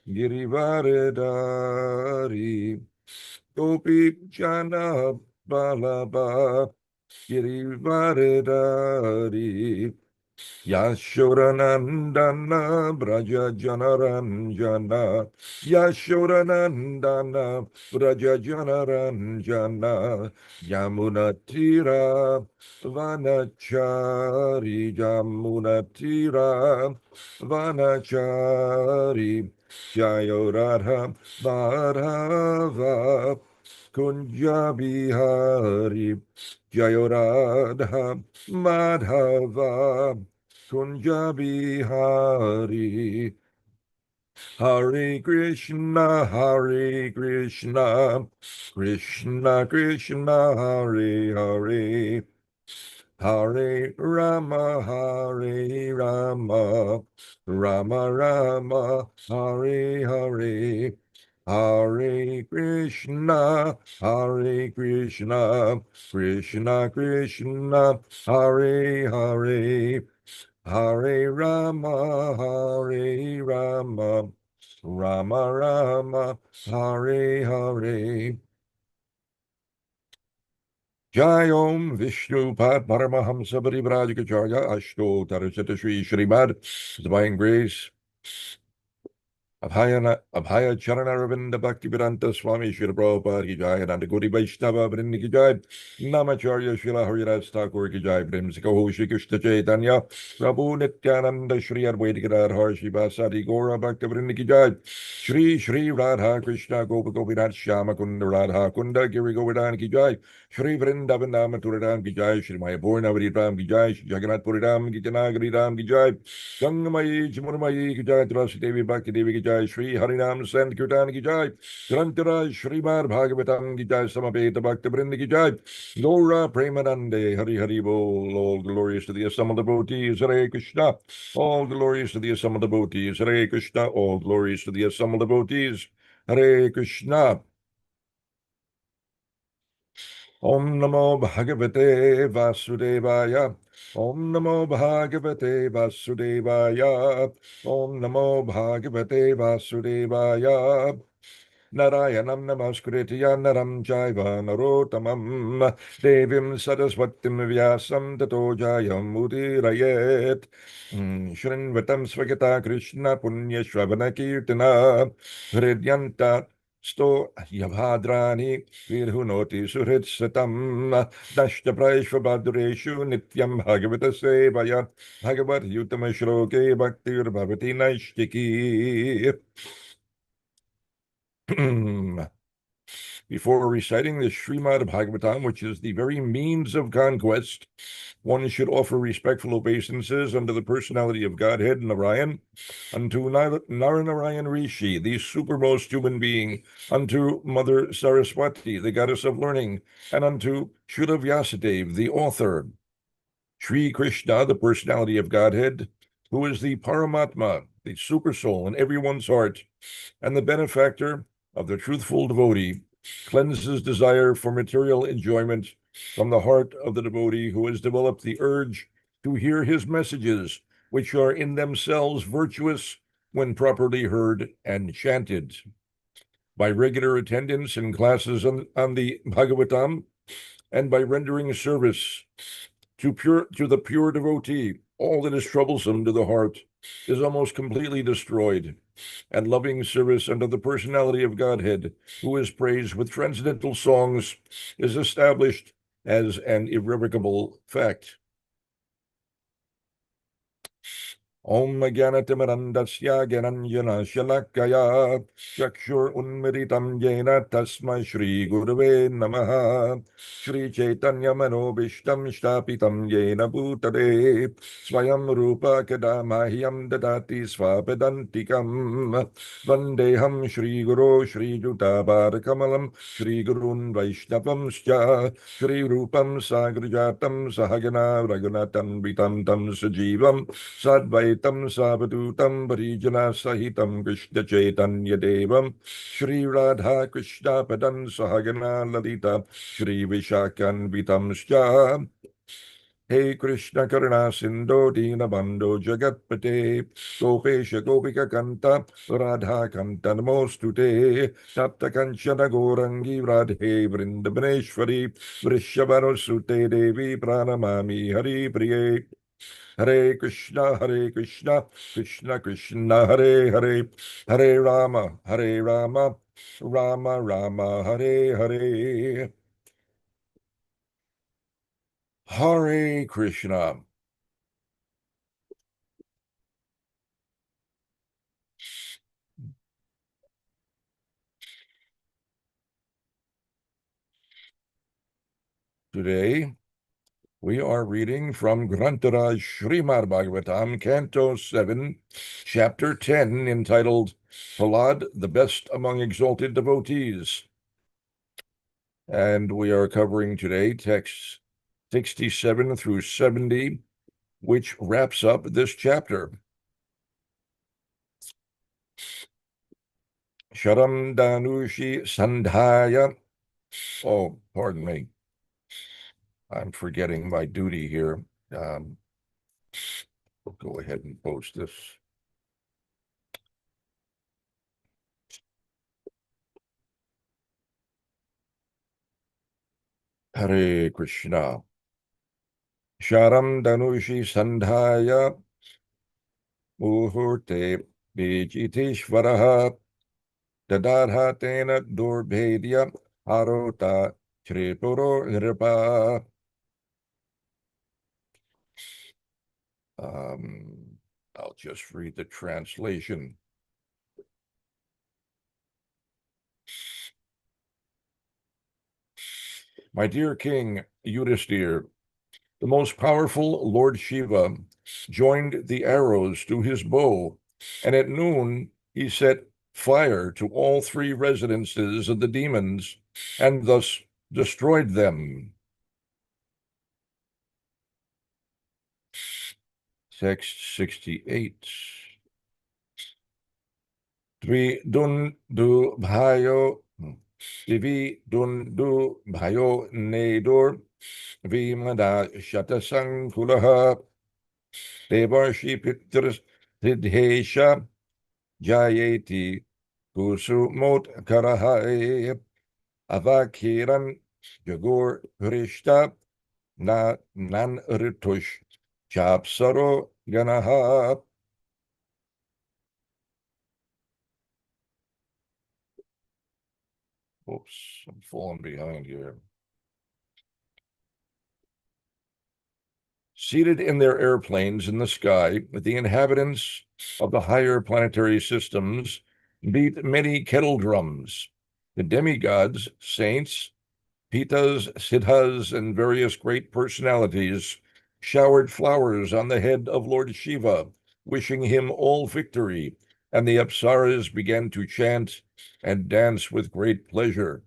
Girivaradari Gopi Jana Balaba Girivaradari Yashodanandana Braja Janaranjana Yashodanandana Braja Janaranjana Yamunatira Vanachari Yamunatira Vanachari Jayoradha Madhava Kunjabihari Jayoradha Madhava Kunjabihari Hare Krishna, Hare Krishna, Krishna Krishna, Hare Hare, Hare Rama, Hare Rama, Rama Rama, Hare Hare, Hare Krishna, Hare Krishna, Krishna Krishna, Hare Hare, Hare Rama, Hare Rama, Rama Rama, Hare Hare. Jai Om Vishnu Pad Paramahamsa Parivrajakacharya Ashto Tarasata Shri Srimad Divine Grace Abhaya Charana Ravinda Bhakti Vedanta Swami Srila Prabhupada Ki Jai Ananda Gaudiya Vaishnava Vrinda Ki Jai Namacharya Srila Haridas Thakur Ki Jai Brahmsikaho Shri Krishna Chaitanya Prabhu Nityananda Shri Advaita Gadadhar Shri Vasadi Gaura Bhakta Vrinda Ki Jai Shri Shri Radha Krishna Gopa Gopinath Shama Kunda Radha Kunda Giri Govardhan Ki Jai Shri Vrindavan Namaturadam Ki Jai Shri Mayapur Navadipram Ki Jai Shri Jagannath Puridam Ki Janagari Ram Ki Jai Gangamayi Jamuramayi Ki Jai Tulasi Devi Bhakti Devi Ki Jai Shri Harinam Sankirtan Ki Jai Grantara Srimad Bhagavatam Ki Jai Samapeta Bhakta Vrinda Ki Jai Gaura Premanande Hari Hari Bol. All glorious to the assembled devotees Hare Krishna. All glorious to the assembled devotees Hare Krishna. All glorious to the assembled devotees Hare Krishna. Om Namo Bhagavate Vasudevaya. Om Namo Bhagavate Vasudevaya. Om Namo Bhagavate Vasudevaya. Narayanam Namaskritya Naram Jaiva Narotamam Devim Saraswatim Vyasam Tato Jayam Udirayet Shrinvatam Svagata Krishna Punya Shravana Kirtana Hridyanta Sto Yavhadrani Virhunoti Suhritsatam Dashta Praishvabhadreshu Nityam Bhagavata Sevaya Bhagavat Yutama Shloke Bhaktir Bhavati Naishtiki. Before reciting the Srimad Bhagavatam, which is the very means of conquest, one should offer respectful obeisances unto the personality of Godhead Narayan, unto Naranarayan Rishi, the supermost human being, unto Mother Saraswati, the goddess of learning, and unto Shuddha Vyasadeva, the author, Sri Krishna, the personality of Godhead, who is the Paramatma, the supersoul in everyone's heart, and the benefactor of the truthful devotee, cleanses desire for material enjoyment from the heart of the devotee who has developed the urge to hear his messages, which are in themselves virtuous when properly heard and chanted. By regular attendance in classes on the Bhagavatam, and by rendering service to the pure devotee, all that is troublesome to the heart is almost completely destroyed, and loving service unto the personality of Godhead, who is praised with transcendental songs, is established as an irrevocable fact. Om Jnanatimirandasya Gyananjana Shalakaya Chakshur Unmiritam Jena Tasma Shri Gurave Namaha Shri Chaitanya Manobishtam Shtapitam Jena Bhutade Swayam Rupa Kadamahyam Dadati Svapadantikam Vandeham Shri Guru Shri Juta Barakamalam Shri Gurun Vaishnavamscha Shri Rupam Sagrajatam Sahagana Raghunatan Vitantam Sajivam Sadvaitam Savadutam Parijana Sahitam Krishna Chaitanya Devam Shri Radha Krishna Padan Sahagana Lalita Shri Vishakan Vitam Scha He Krishna Karuna Sindho Dinabandho Jagatpate Gopesha Gopika Kanta Radha Kanta Namostute Tapta Kanchana Gorangi Radhe Vrindavaneshwari Vrishabhanosute Devi Pranamami Hari Priye Hare Krishna, Krishna Krishna, Hare Hare, Hare Rama, Rama Rama, Hare Hare. Hare Krishna. Today, we are reading from Grantaraj Srimad Bhagavatam, Canto 7, Chapter 10, entitled Prahlad, the Best Among Exalted Devotees. And we are covering today texts 67 through 70, which wraps up this chapter. Sharam Danushi Sandhaya. Oh, pardon me. I'm forgetting my duty here. We'll go ahead and post this. Hare Krishna. Sharam Danushi Sandhaya Muhurte Vijitishvaraha Dadadha Tena Durbhedya Arota Tripuro Nirpa. I'll just read the translation. My dear King Yudhisthira, the most powerful Lord Shiva joined the arrows to his bow, and at noon he set fire to all three residences of the demons and thus destroyed them. Text 68. Dvi dun du bhayo divi dun du bhayo nedur vimada shatasang kulaha devarshi pitras siddhesha jayeti kusumot karahai avakiran jagur hrishta na nan ritush chapsaro ganaha. Oops, I'm falling behind here. Seated in their airplanes in the sky, the inhabitants of the higher planetary systems beat many kettle drums. The demigods, saints, pitas, siddhas, and various great personalities showered flowers on the head of Lord Shiva, wishing him all victory, and the apsaras began to chant and dance with great pleasure.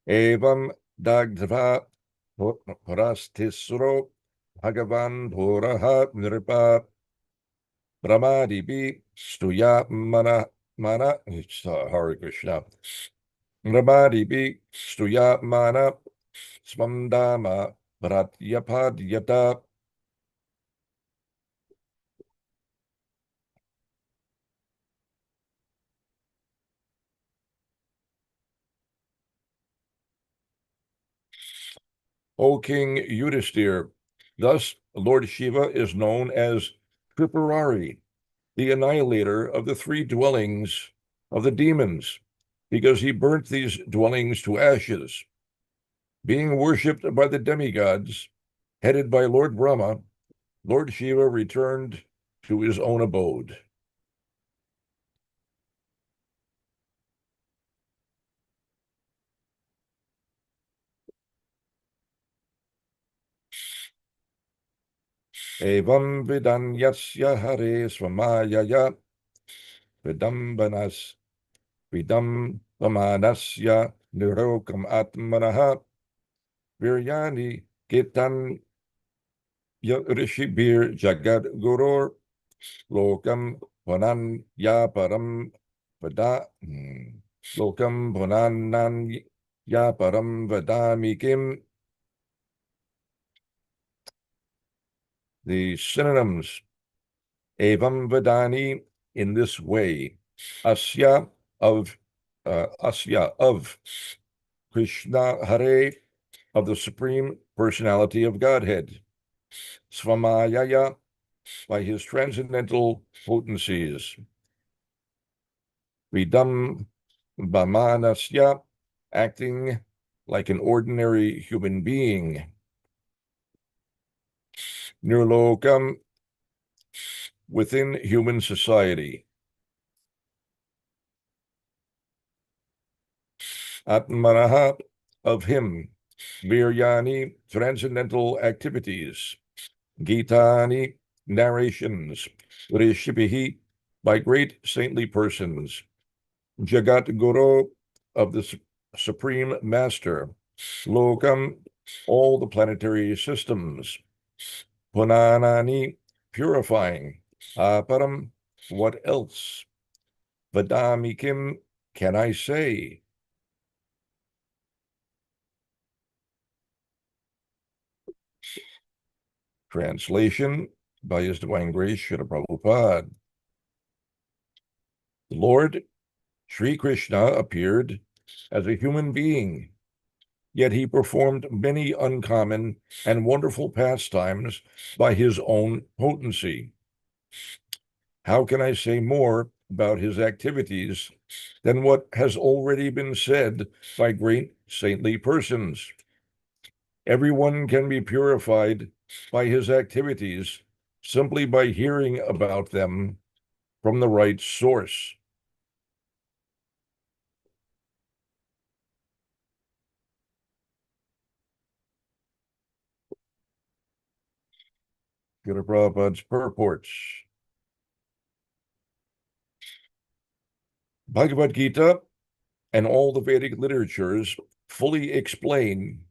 Evam dagdva parastisro Bhagavan Bhoraha Nripa Brahmadibi Stuya Mana it's Hare Krishna. Brahmadibi Stuya Mana Swamdama Bharatyapadyata. O King Yudhisthira, thus Lord Shiva is known as Tripurari, the annihilator of the three dwellings of the demons, because he burnt these dwellings to ashes. Being worshipped by the demigods, headed by Lord Brahma, Lord Shiva returned to his own abode. Evam vidan yasya hare swamayaya vidambanas vidambamanasya nirokam atmanaha viryani gitan rishibir jagad gurur lokam vanan yaparam Lokam punanan ya param vadami kim. The synonyms: evam vadani, in this way; asya, of Krishna Hare, of the Supreme Personality of Godhead; svamayaya, by his transcendental potencies; vidam bhamanasya, acting like an ordinary human being; nirlokam, within human society; atmanaha, of him; viryani, transcendental activities; Gitani, narrations; Rishibihi, by great saintly persons; Jagat Guru, of the Supreme Master; Lokam, all the planetary systems; Punanani, purifying; Aparam, what else; Vadamikim, can I say? Translation by His Divine Grace, Srila Prabhupada. The Lord Sri Krishna appeared as a human being, yet he performed many uncommon and wonderful pastimes by his own potency. How can I say more about his activities than what has already been said by great saintly persons? Everyone can be purified by his activities simply by hearing about them from the right source. Srila Prabhupada's purports. Bhagavad Gita and all the Vedic literatures fully explain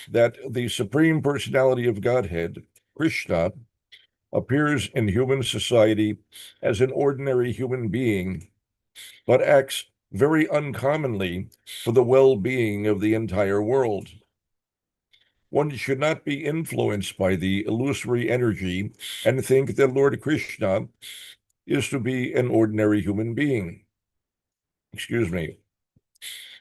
that the Supreme Personality of Godhead, Krishna, appears in human society as an ordinary human being, but acts very uncommonly for the well-being of the entire world. One should not be influenced by the illusory energy and think that Lord Krishna is to be an ordinary human being. Excuse me.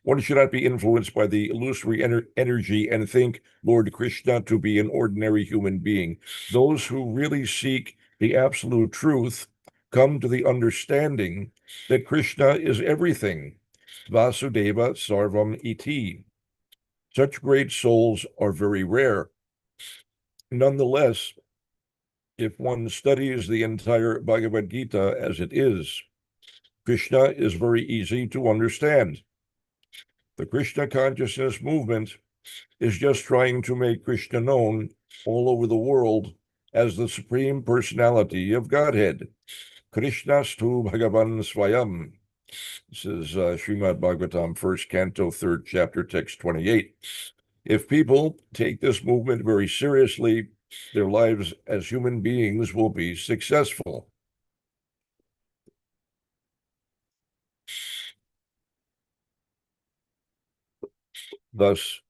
One should not be influenced by the illusory energy and think Lord Krishna to be an ordinary human being. Those who really seek the absolute truth come to the understanding that Krishna is everything. Vasudeva Sarvam Iti. Such great souls are very rare. Nonetheless, if one studies the entire Bhagavad Gita as it is, Krishna is very easy to understand. The Krishna consciousness movement is just trying to make Krishna known all over the world as the Supreme Personality of Godhead. Krishnastu Bhagavan Swayam. This is Srimad Bhagavatam, 1st Canto, 3rd Chapter, Text 28. If people take this movement very seriously, their lives as human beings will be successful. Thus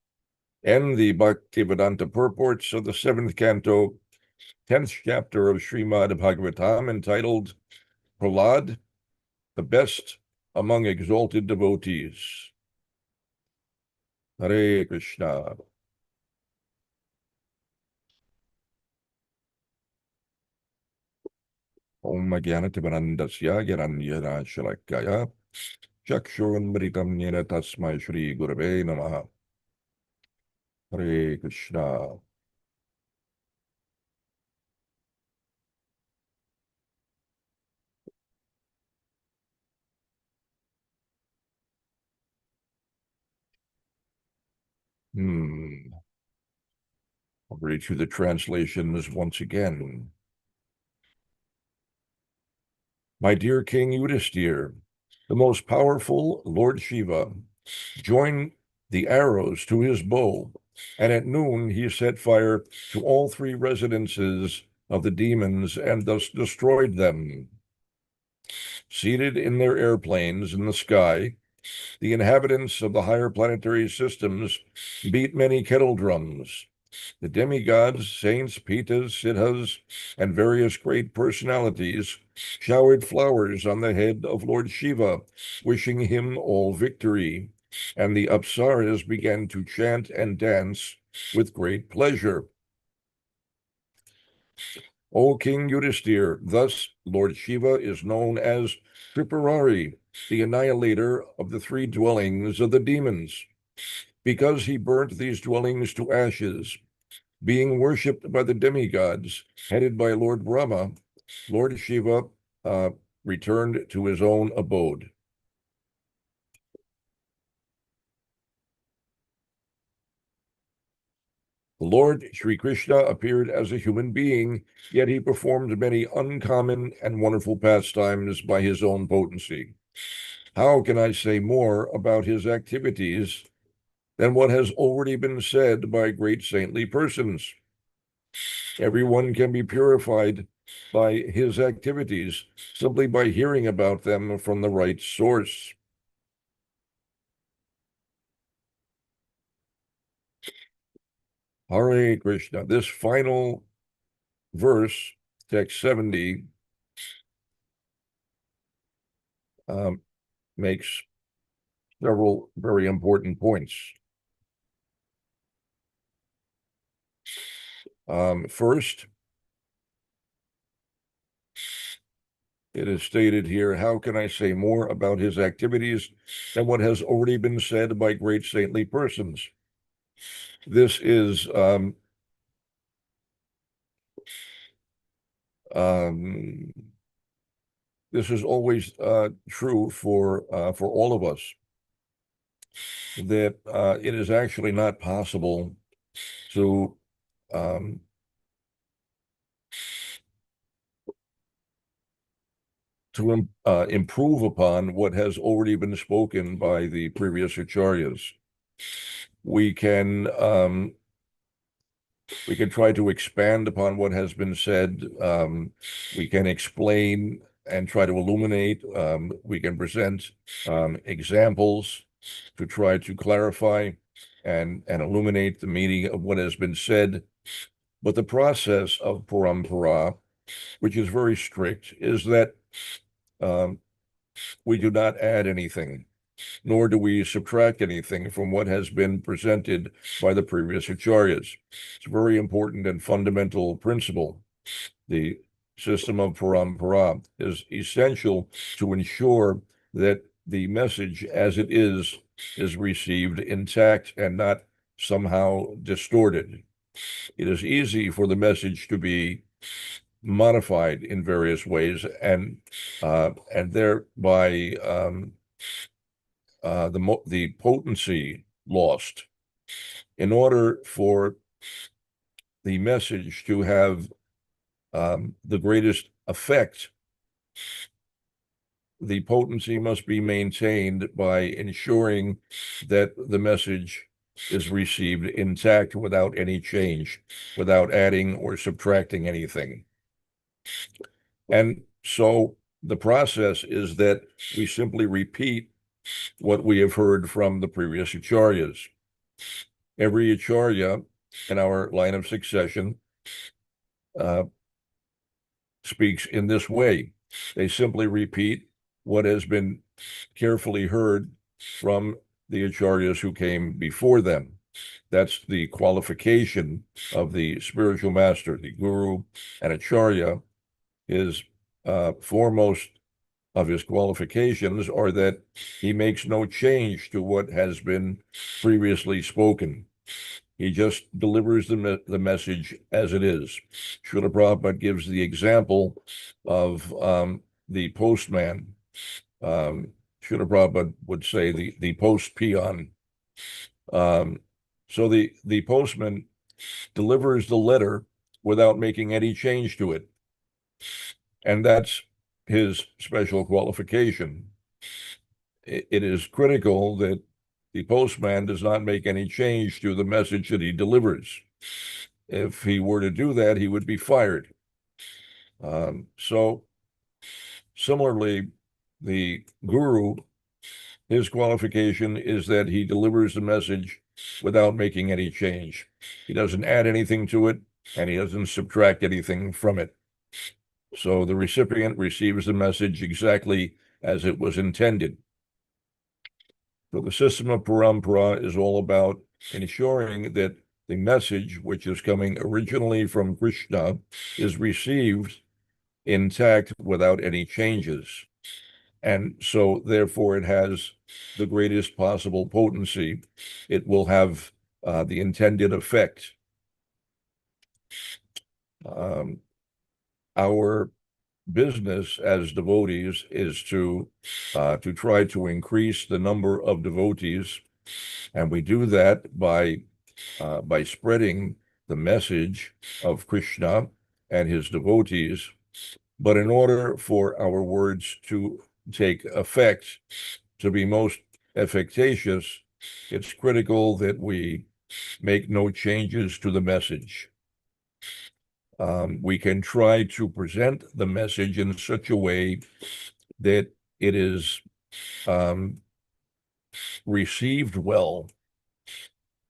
end the Bhaktivedanta purports of the 7th Canto, 10th chapter of Srimad Bhagavatam, entitled Prahlad, the best among exalted devotees. Hare Krishna. Om Jnanatimanandasya Gyananjana Shalakaya Chakshurunmritam Yena Tasmai Shri Gurave Namaha. Hare Krishna. I'll read through the translations once again. My dear King Yudhisthira, the most powerful Lord Shiva joined the arrows to his bow, and at noon he set fire to all 3 residences of the demons and thus destroyed them. Seated in their airplanes in the sky, the inhabitants of the higher planetary systems beat many kettle drums. The demigods, saints, pitas, siddhas, and various great personalities showered flowers on the head of Lord Shiva, wishing him all victory, and the apsaras began to chant and dance with great pleasure. O King Yudhisthira, thus Lord Shiva is known as Tripurari, the annihilator of the three dwellings of the demons, because he burnt these dwellings to ashes. Being worshipped by the demigods, headed by Lord Brahma, Lord Shiva returned to his own abode. The Lord Sri Krishna appeared as a human being, yet he performed many uncommon and wonderful pastimes by his own potency. How can I say more about his activities than what has already been said by great saintly persons? Everyone can be purified by his activities simply by hearing about them from the right source. Hare Krishna. This final verse, text 70, makes several very important points. First, it is stated here, how can I say more about his activities than what has already been said by great saintly persons? This is always true for all of us, that it is actually not possible to improve upon what has already been spoken by the previous acharyas. We can try to expand upon what has been said. We can explain and try to illuminate. We can present examples to try to clarify and illuminate the meaning of what has been said. But the process of parampara, which is very strict, is that we do not add anything, nor do we subtract anything from what has been presented by the previous acharyas. It's a very important and fundamental principle. The system of parampara is essential to ensure that the message as it is received intact and not somehow distorted. It is easy for the message to be modified in various ways and thereby the potency lost. In order for the message to have the greatest effect, the potency must be maintained by ensuring that the message is received intact without any change, without adding or subtracting anything. And so the process is that we simply repeat what we have heard from the previous acharyas. Every acharya in our line of succession speaks in this way. They simply repeat what has been carefully heard from the acharyas who came before them. That's the qualification of the spiritual master, the guru, and acharya. His foremost of his qualifications are that he makes no change to what has been previously spoken. He just delivers the message as it is. Srila Prabhupada gives the example of the postman. Srila Prabhupada would say the post peon. So the postman delivers the letter without making any change to it. And that's his special qualification. It is critical that the postman does not make any change to the message that he delivers. If he were to do that, he would be fired. So similarly, The guru, his qualification is that he delivers the message without making any change. He doesn't add anything to it, and he doesn't subtract anything from it. So the recipient receives the message exactly as it was intended. So the system of parampara is all about ensuring that the message, which is coming originally from Krishna, is received intact without any changes. And so, therefore, it has the greatest possible potency. It will have the intended effect. Our business as devotees is to try to increase the number of devotees, and we do that by spreading the message of Krishna and his devotees. But in order for our words to take effect, to be most efficacious, it's critical that we make no changes to the message. We can try to present the message in such a way that it is received well.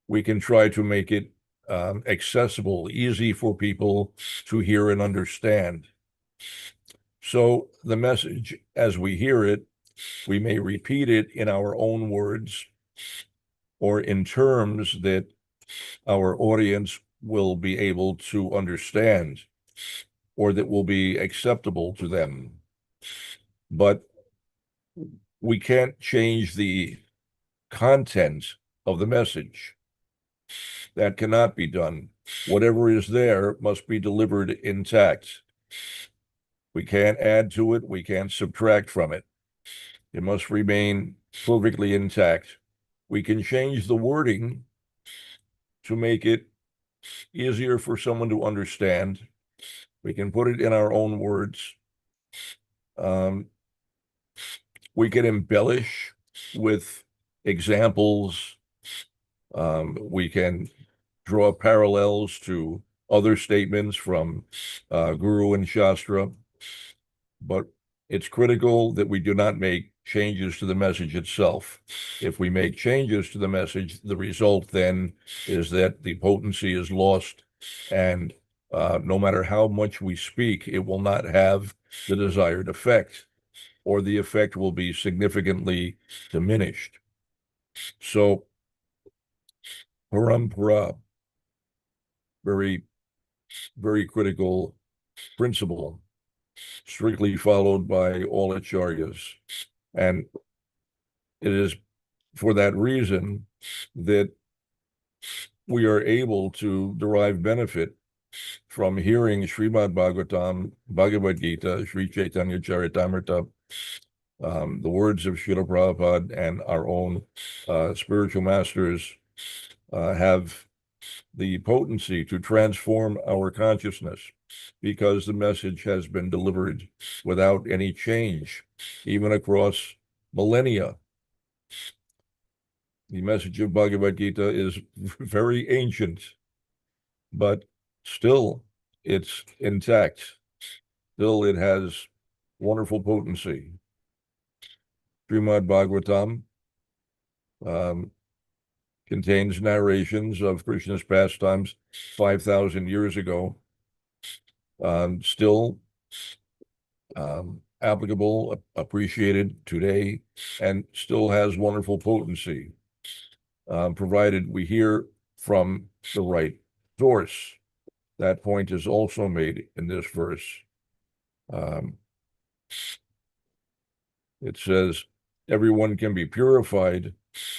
We can try to make it accessible, easy for people to hear and understand. So the message, as we hear it, we may repeat it in our own words or in terms that our audience will be able to understand or that will be acceptable to them. But we can't change the content of the message. That cannot be done. Whatever is there must be delivered intact. We can't add to it. We can't subtract from it. It must remain perfectly intact. We can change the wording to make it easier for someone to understand. We can put it in our own words. We can embellish with examples. We can draw parallels to other statements from Guru and Shastra, but it's critical that we do not make changes to the message itself. If we make changes to the message, the result then is that the potency is lost, and no matter how much we speak, it will not have the desired effect, or the effect will be significantly diminished. So, parampara, very, very critical principle, strictly followed by all acharyas. And it is for that reason that we are able to derive benefit from hearing Srimad Bhagavatam, Bhagavad Gita, Sri Chaitanya Charitamrita, the words of Srila Prabhupada and our own spiritual masters have the potency to transform our consciousness because the message has been delivered without any change, even across millennia. The message of Bhagavad Gita is very ancient, but still it's intact. Still it has wonderful potency. Srimad Bhagavatam contains narrations of Krishna's pastimes 5,000 years ago, still applicable, appreciated today, and still has wonderful potency, provided we hear from the right source. That point is also made in this verse. It says, everyone can be purified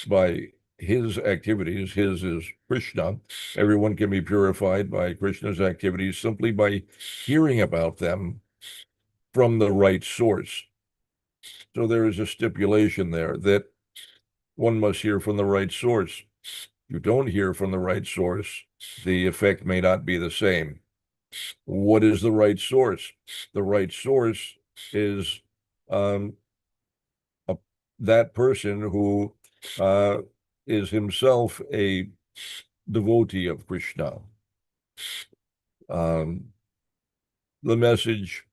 by his activities. His is Krishna. Everyone can be purified by Krishna's activities simply by hearing about them from the right source. So there is a stipulation there that one must hear from the right source. If you don't hear from the right source, the effect may not be the same. What is the right source? The right source is that person who is himself a devotee of Krishna. The message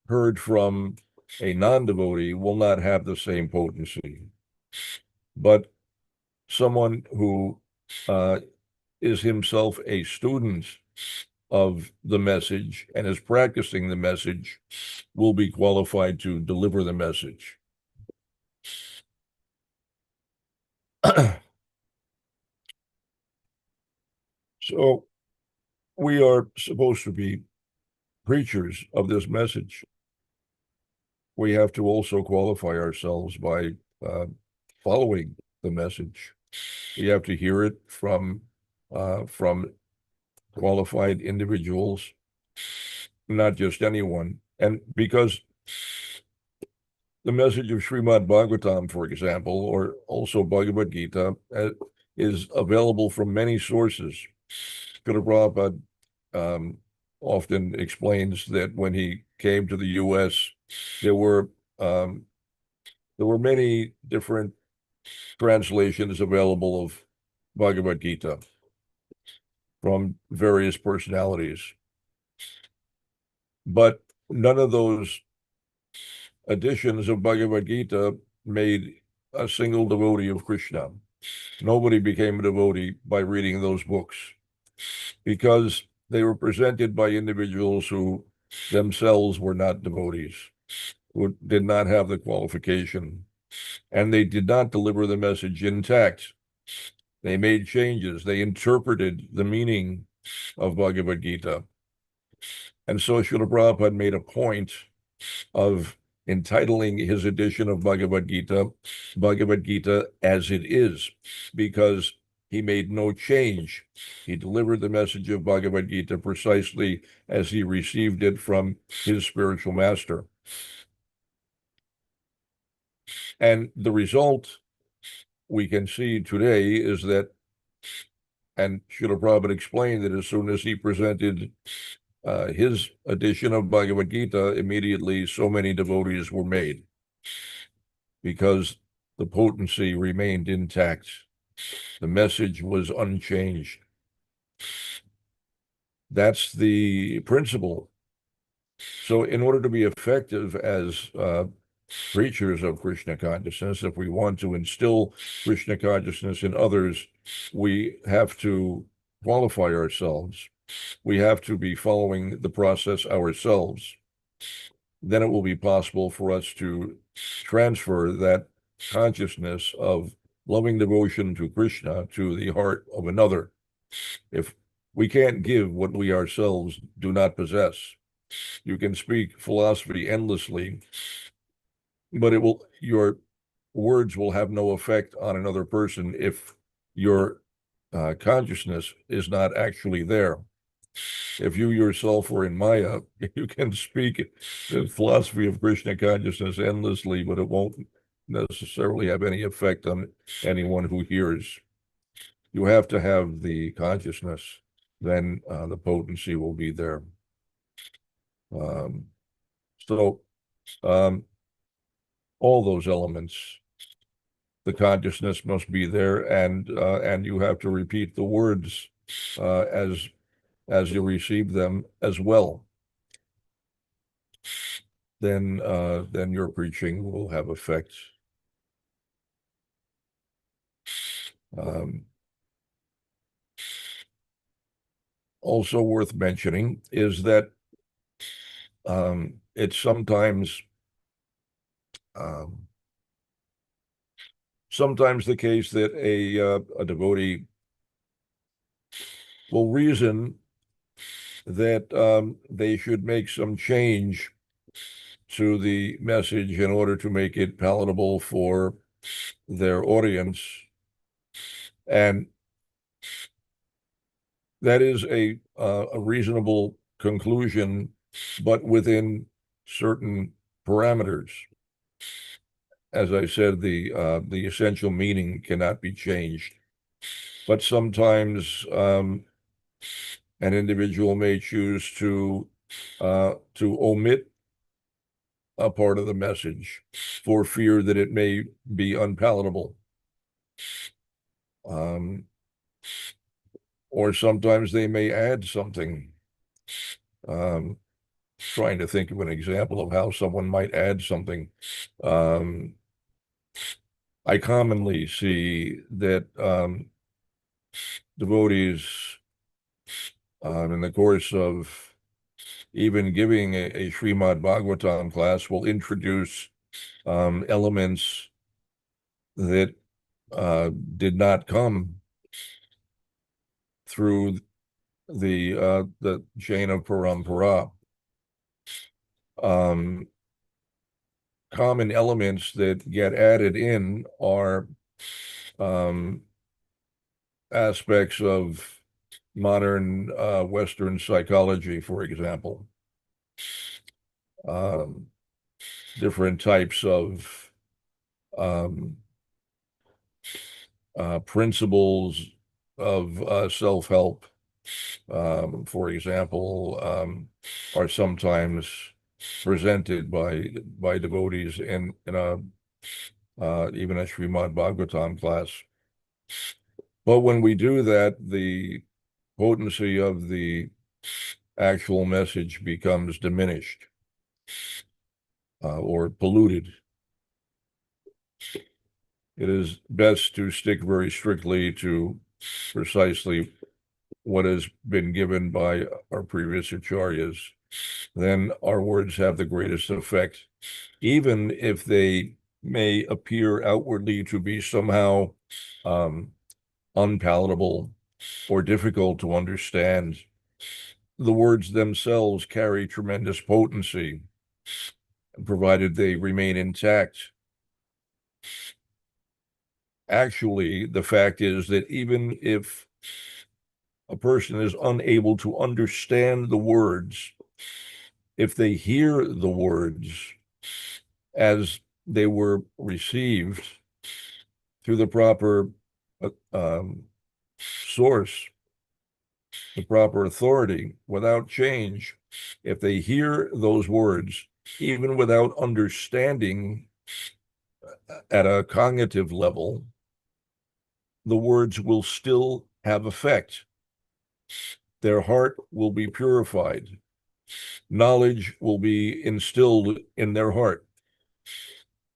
heard from a non-devotee will not have the same potency. But someone who is himself a student of the message and is practicing the message will be qualified to deliver the message. So we are supposed to be preachers of this message. We have to also qualify ourselves by following the message. We have to hear it from qualified individuals, not just anyone. And because the message of Srimad Bhagavatam, for example, or also Bhagavad Gita, is available from many sources. Srila Prabhupada often explains that when he came to the U.S., there were many different translations available of Bhagavad Gita from various personalities, but none of those editions of Bhagavad Gita made a single devotee of Krishna. Nobody became a devotee by reading those books because they were presented by individuals who themselves were not devotees, who did not have the qualification, and they did not deliver the message intact. They made changes. They interpreted the meaning of Bhagavad Gita. And so Srila Prabhupada made a point of entitling his edition of Bhagavad Gita as it is, because he made no change. He delivered the message of Bhagavad Gita precisely as he received it from his spiritual master. And the result we can see today is that, and Srila Prabhupada explained that as soon as he presented his edition of Bhagavad Gita, immediately so many devotees were made because the potency remained intact. The message was unchanged. That's the principle. So in order to be effective as preachers of Krishna consciousness, if we want to instill Krishna consciousness in others, we have to qualify ourselves. We have to be following the process ourselves. Then it will be possible for us to transfer that consciousness of loving devotion to Krishna to the heart of another. If we can't give what we ourselves do not possess, you can speak philosophy endlessly, but your words will have no effect on another person if your consciousness is not actually there. If you yourself were in Maya, you can speak the philosophy of Krishna consciousness endlessly, but it won't necessarily have any effect on anyone who hears. You have to have the consciousness, then the potency will be there. So all those elements, the consciousness must be there, and you have to repeat the words as you receive them as well. Then your preaching will have effect. Also worth mentioning is that it's sometimes the case that a devotee will reason that they should make some change to the message in order to make it palatable for their audience. And that is a reasonable conclusion, but within certain parameters. As I said, the essential meaning cannot be changed. But sometimes an individual may choose to omit a part of the message for fear that it may be unpalatable. Or sometimes they may add something. trying to think of an example of how someone might add something. I commonly see that devotees, in the course of even giving a Srimad Bhagavatam class, will introduce elements that did not come through the chain of parampara. Common elements that get added in are aspects of modern Western psychology, for example, different types of principles of self-help, for example, are sometimes presented by devotees in a even a Srimad Bhagavatam class. But when we do that, the potency of the actual message becomes diminished or polluted. It is best to stick very strictly to precisely what has been given by our previous acharyas. Then our words have the greatest effect, even if they may appear outwardly to be somehow unpalatable or difficult to understand. The words themselves carry tremendous potency, provided they remain intact. Actually, the fact is that even if a person is unable to understand the words, if they hear the words as they were received through the proper source, the proper authority, without change, if they hear those words, even without understanding at a cognitive level, the words will still have effect. Their heart will be purified. Knowledge will be instilled in their heart,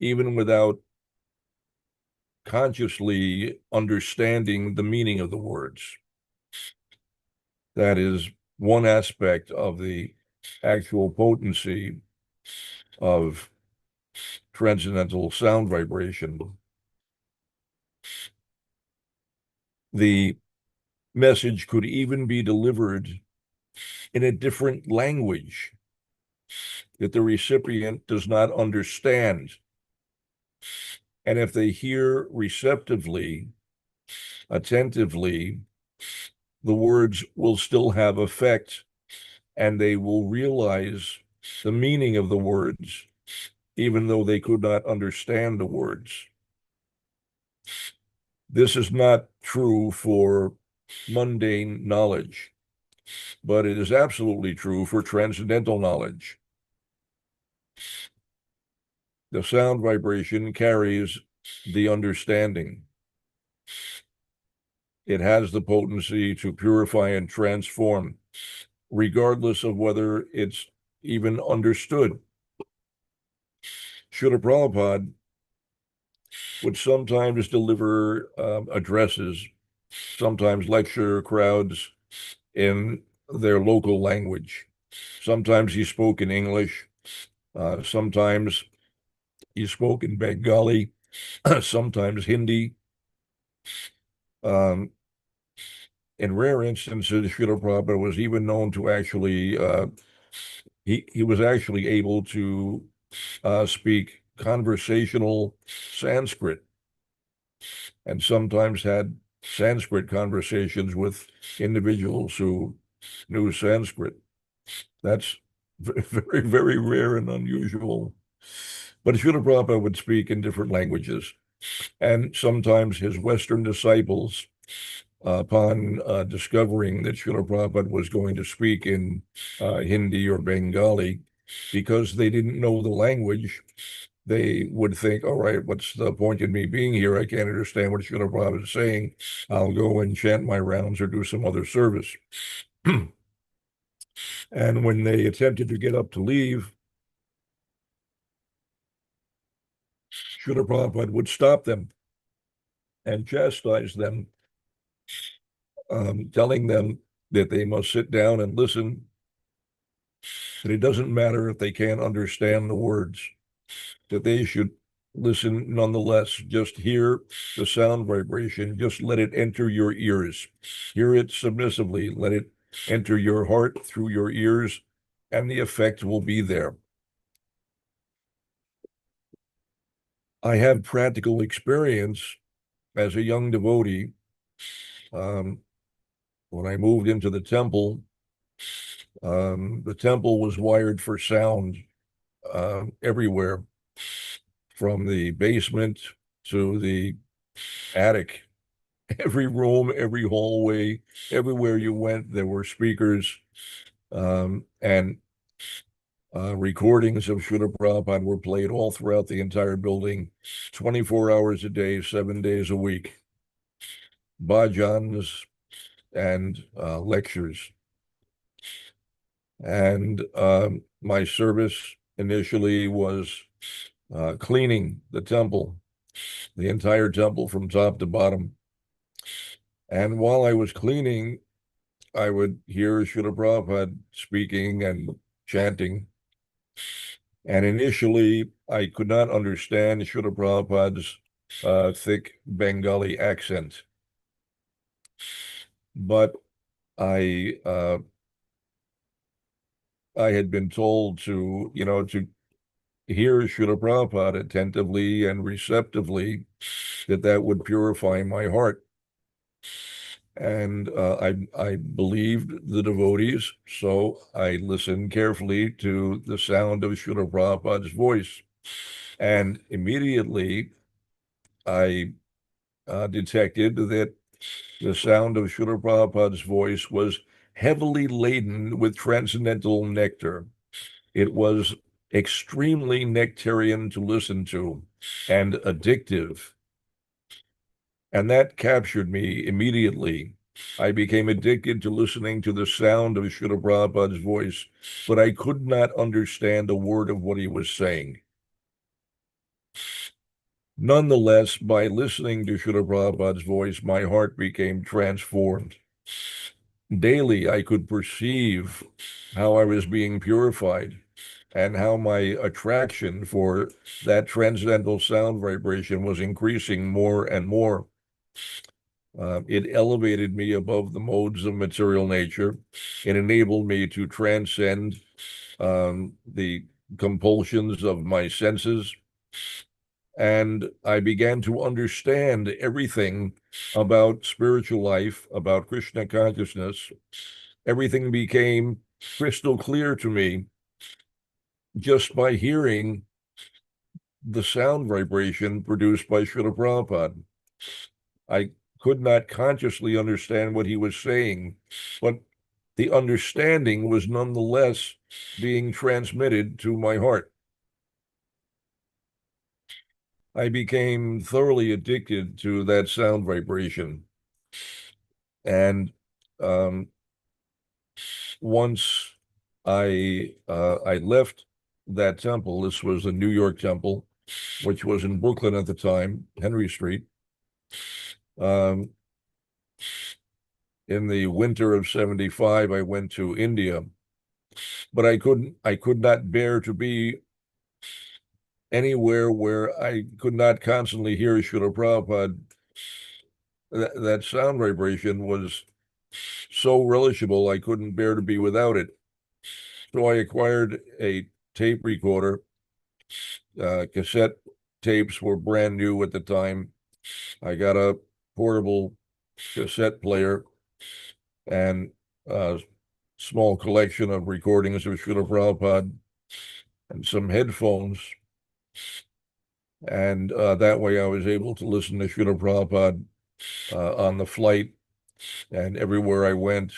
even without consciously understanding the meaning of the words. That is one aspect of the actual potency of transcendental sound vibration. The message could even be delivered in a different language that the recipient does not understand. And if they hear receptively, attentively, the words will still have effect, and they will realize the meaning of the words, even though they could not understand the words. This is not true for mundane knowledge, but it is absolutely true for transcendental knowledge. The sound vibration carries the understanding. It has the potency to purify and transform, regardless of whether it's even understood. Srila Prabhupada would sometimes deliver addresses, sometimes lecture crowds in their local language. Sometimes he spoke in English, sometimes he spoke in Bengali, sometimes Hindi. In rare instances, Srila Prabhupada was even known to actually, he was actually able to speak conversational Sanskrit, and sometimes had Sanskrit conversations with individuals who knew Sanskrit. That's very, very rare and unusual. But Srila Prabhupada would speak in different languages, and sometimes his Western disciples, upon discovering that Srila Prabhupada was going to speak in Hindi or Bengali, because they didn't know the language, they would think, all right, what's the point in me being here? I can't understand what Srila Prabhupada is saying. I'll go and chant my rounds or do some other service. And when they attempted to get up to leave, Srila Prabhupada would stop them and chastise them, telling them that they must sit down and listen, that it doesn't matter if they can't understand the words, that they should listen nonetheless. Just hear the sound vibration, just let it enter your ears. Hear it submissively, let it enter your heart through your ears, and the effect will be there. I have practical experience as a young devotee. When I moved into the temple was wired for sound everywhere, from the basement to the attic. Every room, every hallway, everywhere you went, there were speakers, and recordings of Srila Prabhupada were played all throughout the entire building, 24 hours a day, 7 days a week. Bhajans and lectures. And my service initially was cleaning the temple, the entire temple from top to bottom. And while I was cleaning, I would hear Srila Prabhupada speaking and chanting. And initially, I could not understand Srila Prabhupada's thick Bengali accent. But I had been told to hear Srila Prabhupada attentively and receptively, that would purify my heart. And I believed the devotees, so I listened carefully to the sound of Srila Prabhupada's voice. And immediately I detected that the sound of Srila Prabhupada's voice was heavily laden with transcendental nectar. It was extremely nectarian to listen to and addictive. And that captured me immediately. I became addicted to listening to the sound of Srila Prabhupada's voice, but I could not understand a word of what he was saying. Nonetheless, by listening to Srila Prabhupada's voice, my heart became transformed. Daily, I could perceive how I was being purified and how my attraction for that transcendental sound vibration was increasing more and more. It elevated me above the modes of material nature. It enabled me to transcend the compulsions of my senses. And I began to understand everything about spiritual life, about Krishna consciousness. Everything became crystal clear to me just by hearing the sound vibration produced by Srila Prabhupada. I could not consciously understand what he was saying, but the understanding was nonetheless being transmitted to my heart. I became thoroughly addicted to that sound vibration. And once I left that temple, this was the New York temple, which was in Brooklyn at the time, Henry Street. In the winter of 75, I went to India, but I could not bear to be anywhere where I could not constantly hear Srila Prabhupada. That sound vibration was so relishable, I couldn't bear to be without it. So I acquired a tape recorder. Cassette tapes were brand new at the time. I got a portable cassette player and a small collection of recordings of Srila Prabhupada and some headphones. And that way I was able to listen to Srila Prabhupada on the flight, and everywhere I went,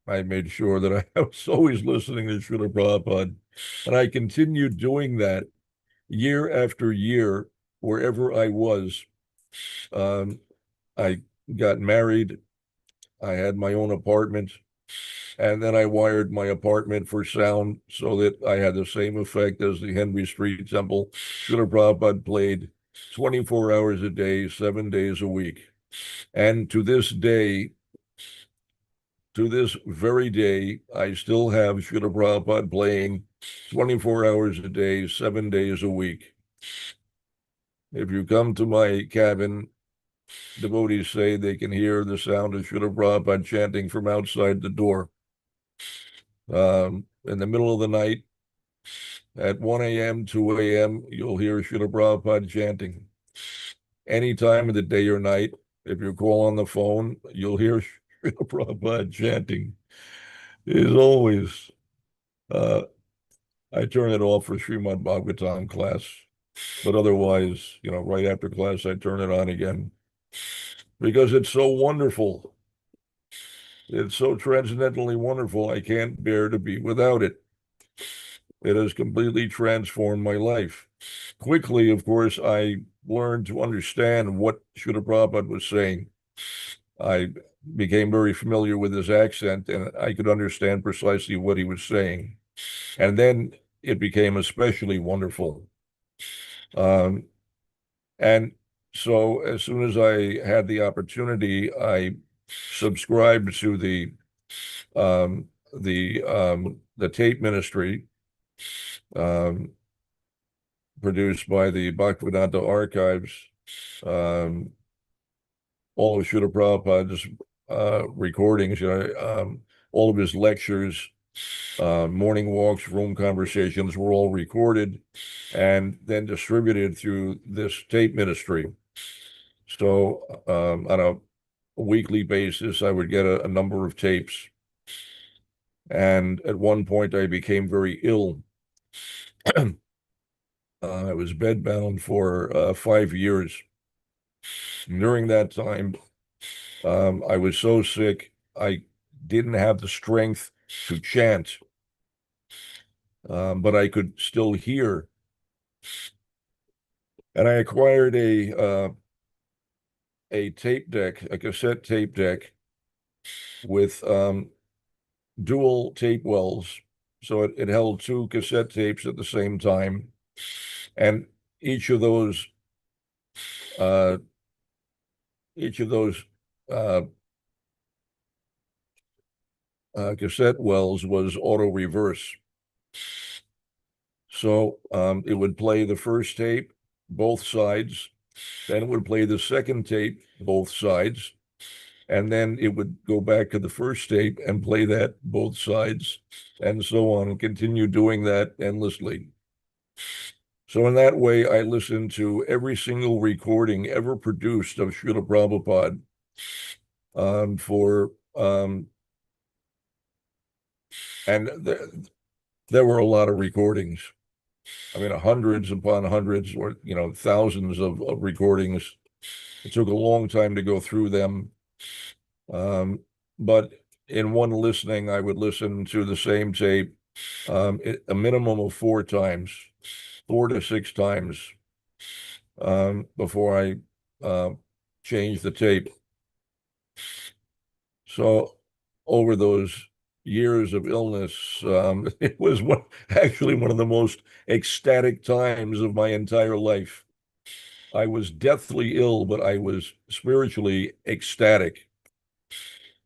I made sure that I was always listening to Srila Prabhupada. And I continued doing that year after year, wherever I was. I got married. I had my own apartment. And then I wired my apartment for sound so that I had the same effect as the Henry Street Temple. Srila Prabhupada played 24 hours a day, 7 days a week. And to this day, to this very day, I still have Srila Prabhupada playing 24 hours a day, 7 days a week. If you come to my cabin, devotees say they can hear the sound of Srila Prabhupada chanting from outside the door. In the middle of the night, at 1 a.m., 2 a.m., you'll hear Srila Prabhupada chanting. Any time of the day or night, if you call on the phone, you'll hear Srila Prabhupada chanting. As always, I turn it off for Srimad Bhagavatam class, but otherwise, right after class, I turn it on again because it's so wonderful. It's so transcendently wonderful. I can't bear to be without it. It has completely transformed my life. Quickly, of course, I learned to understand what Srila Prabhupada was saying. I became very familiar with his accent, and I could understand precisely what he was saying. And then it became especially wonderful. And so as soon as I had the opportunity, I subscribed to the tape ministry produced by the Bhaktivedanta Archives. All of Srila Prabhupada's recordings, all of his lectures, morning walks, room conversations were all recorded and then distributed through this tape ministry. So on a weekly basis, I would get a number of tapes. And at one point, I became very ill. I was bedbound for 5 years. During that time, I was so sick, I didn't have the strength to chant, but I could still hear. And I acquired a tape deck, a cassette tape deck with dual tape wells. So it held two cassette tapes at the same time. And each of those uh, uh, cassette wells was auto reverse. So it would play the first tape, both sides, then it would play the second tape, both sides, and then it would go back to the first tape and play that both sides, and so on, and continue doing that endlessly. So in that way, I listened to every single recording ever produced of Srila Prabhupada and there were a lot of recordings. I mean, hundreds upon hundreds or, thousands of recordings. It took a long time to go through them. But in one listening, I would listen to the same tape a minimum of 4 times, 4 to 6 times before I changed the tape. So over those years of illness, it was actually one of the most ecstatic times of my entire life. I was deathly ill, but I was spiritually ecstatic.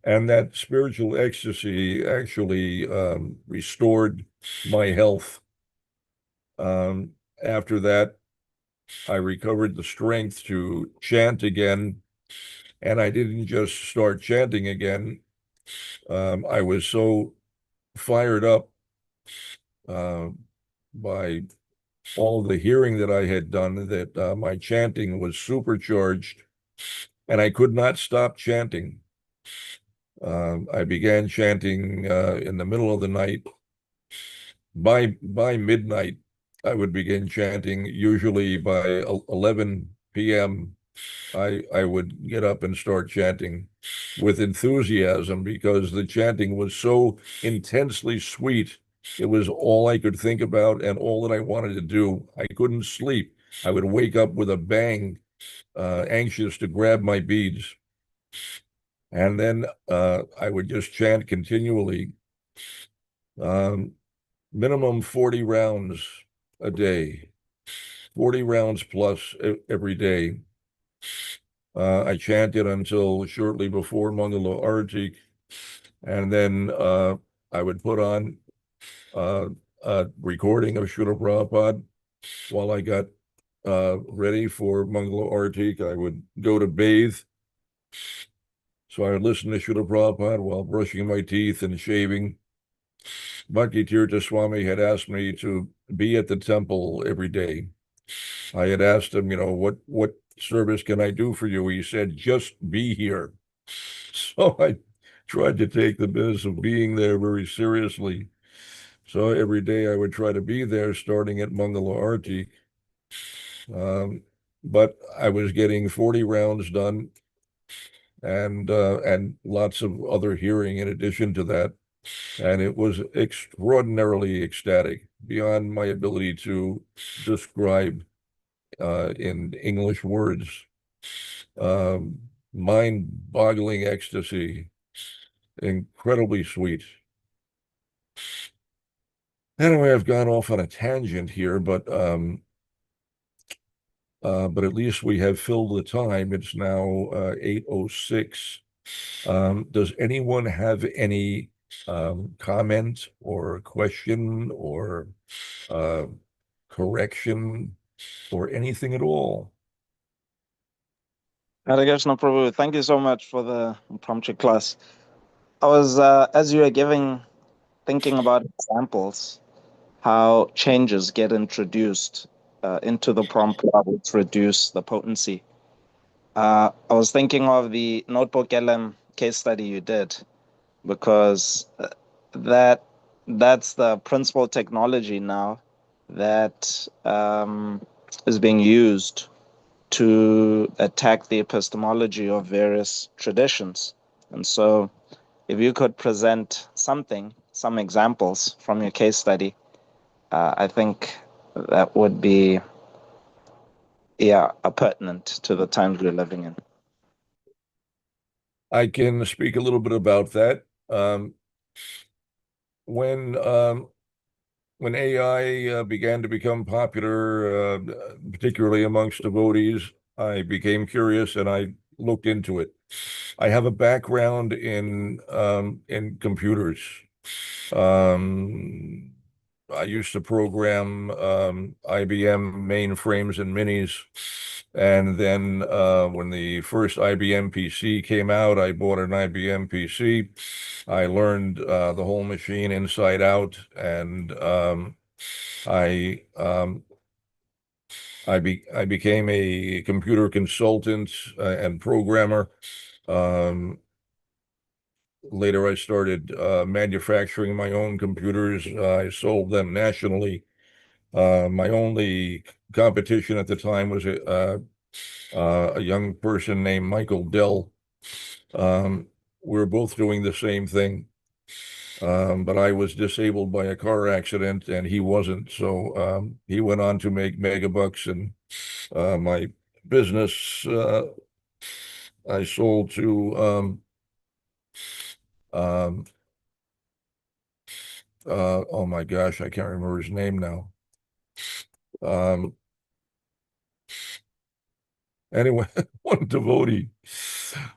And that spiritual ecstasy actually restored my health. After that, I recovered the strength to chant again. And I didn't just start chanting again. I was so fired up by all of the hearing that I had done that my chanting was supercharged, and I could not stop chanting. I began chanting in the middle of the night. By midnight, I would begin chanting. Usually by 11 p.m., I would get up and start chanting with enthusiasm because the chanting was so intensely sweet. It was all I could think about and all that I wanted to do. I couldn't sleep. I would wake up with a bang, anxious to grab my beads. And then I would just chant continually, um, minimum 40 rounds a day, 40 rounds plus every day. I chanted until shortly before Mangala Arati, and then I would put on a recording of Srila Prabhupada while I got ready for Mangala Arati. I would go to bathe, so I would listen to Srila Prabhupada while brushing my teeth and shaving. Bhakti Tirtha Swami had asked me to be at the temple every day. I had asked him, what service can I do for you? He said, just be here. So I tried to take the business of being there very seriously. So every day I would try to be there, starting at Mangala Arati. But I was getting 40 rounds done and lots of other hearing in addition to that. And it was extraordinarily ecstatic, beyond my ability to describe in English words. Um, Mind-boggling ecstasy, incredibly sweet. Anyway, I've gone off on a tangent here, but at least we have filled the time. It's now 8:06. Does anyone have any comment or question or uh, correction or anything at all? Hare Krishna Prabhu, thank you so much for the impromptu class. I was, as you were thinking about examples, how changes get introduced into the prompt to reduce the potency. I was thinking of the Notebook LM case study you did, because that that's the principal technology now that is being used to attack the epistemology of various traditions. And so, if you could present some examples from your case study, I think that would be, yeah, pertinent to the times we're living in. I can speak a little bit about that. When when AI began to become popular, particularly amongst devotees, I became curious and I looked into it. I have a background in computers. Um, I used to program IBM mainframes and minis. And then when the first IBM PC came out, I bought an IBM PC. I learned the whole machine inside out, and I I became a computer consultant and programmer. Um, Later, I started manufacturing my own computers. I sold them nationally. My only competition at the time was a young person named Michael Dell. Um, we were both doing the same thing, but I was disabled by a car accident and he wasn't. So he went on to make megabucks, and my business I sold to um, oh my gosh, I can't remember his name now. Um, anyway, one devotee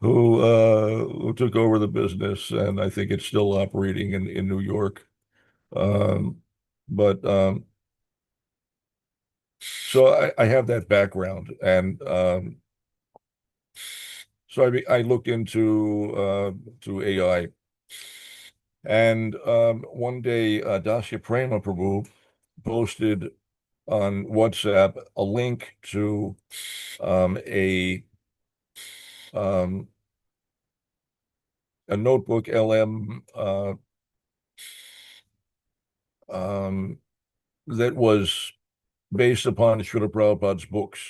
who took over the business, and I think it's still operating in New York. Um, but so I have that background, and so I looked into to AI, and one day Dasya Prema Prabhu posted on WhatsApp a link to a um, a notebook LM um, that was based upon Srila Prabhupada's books.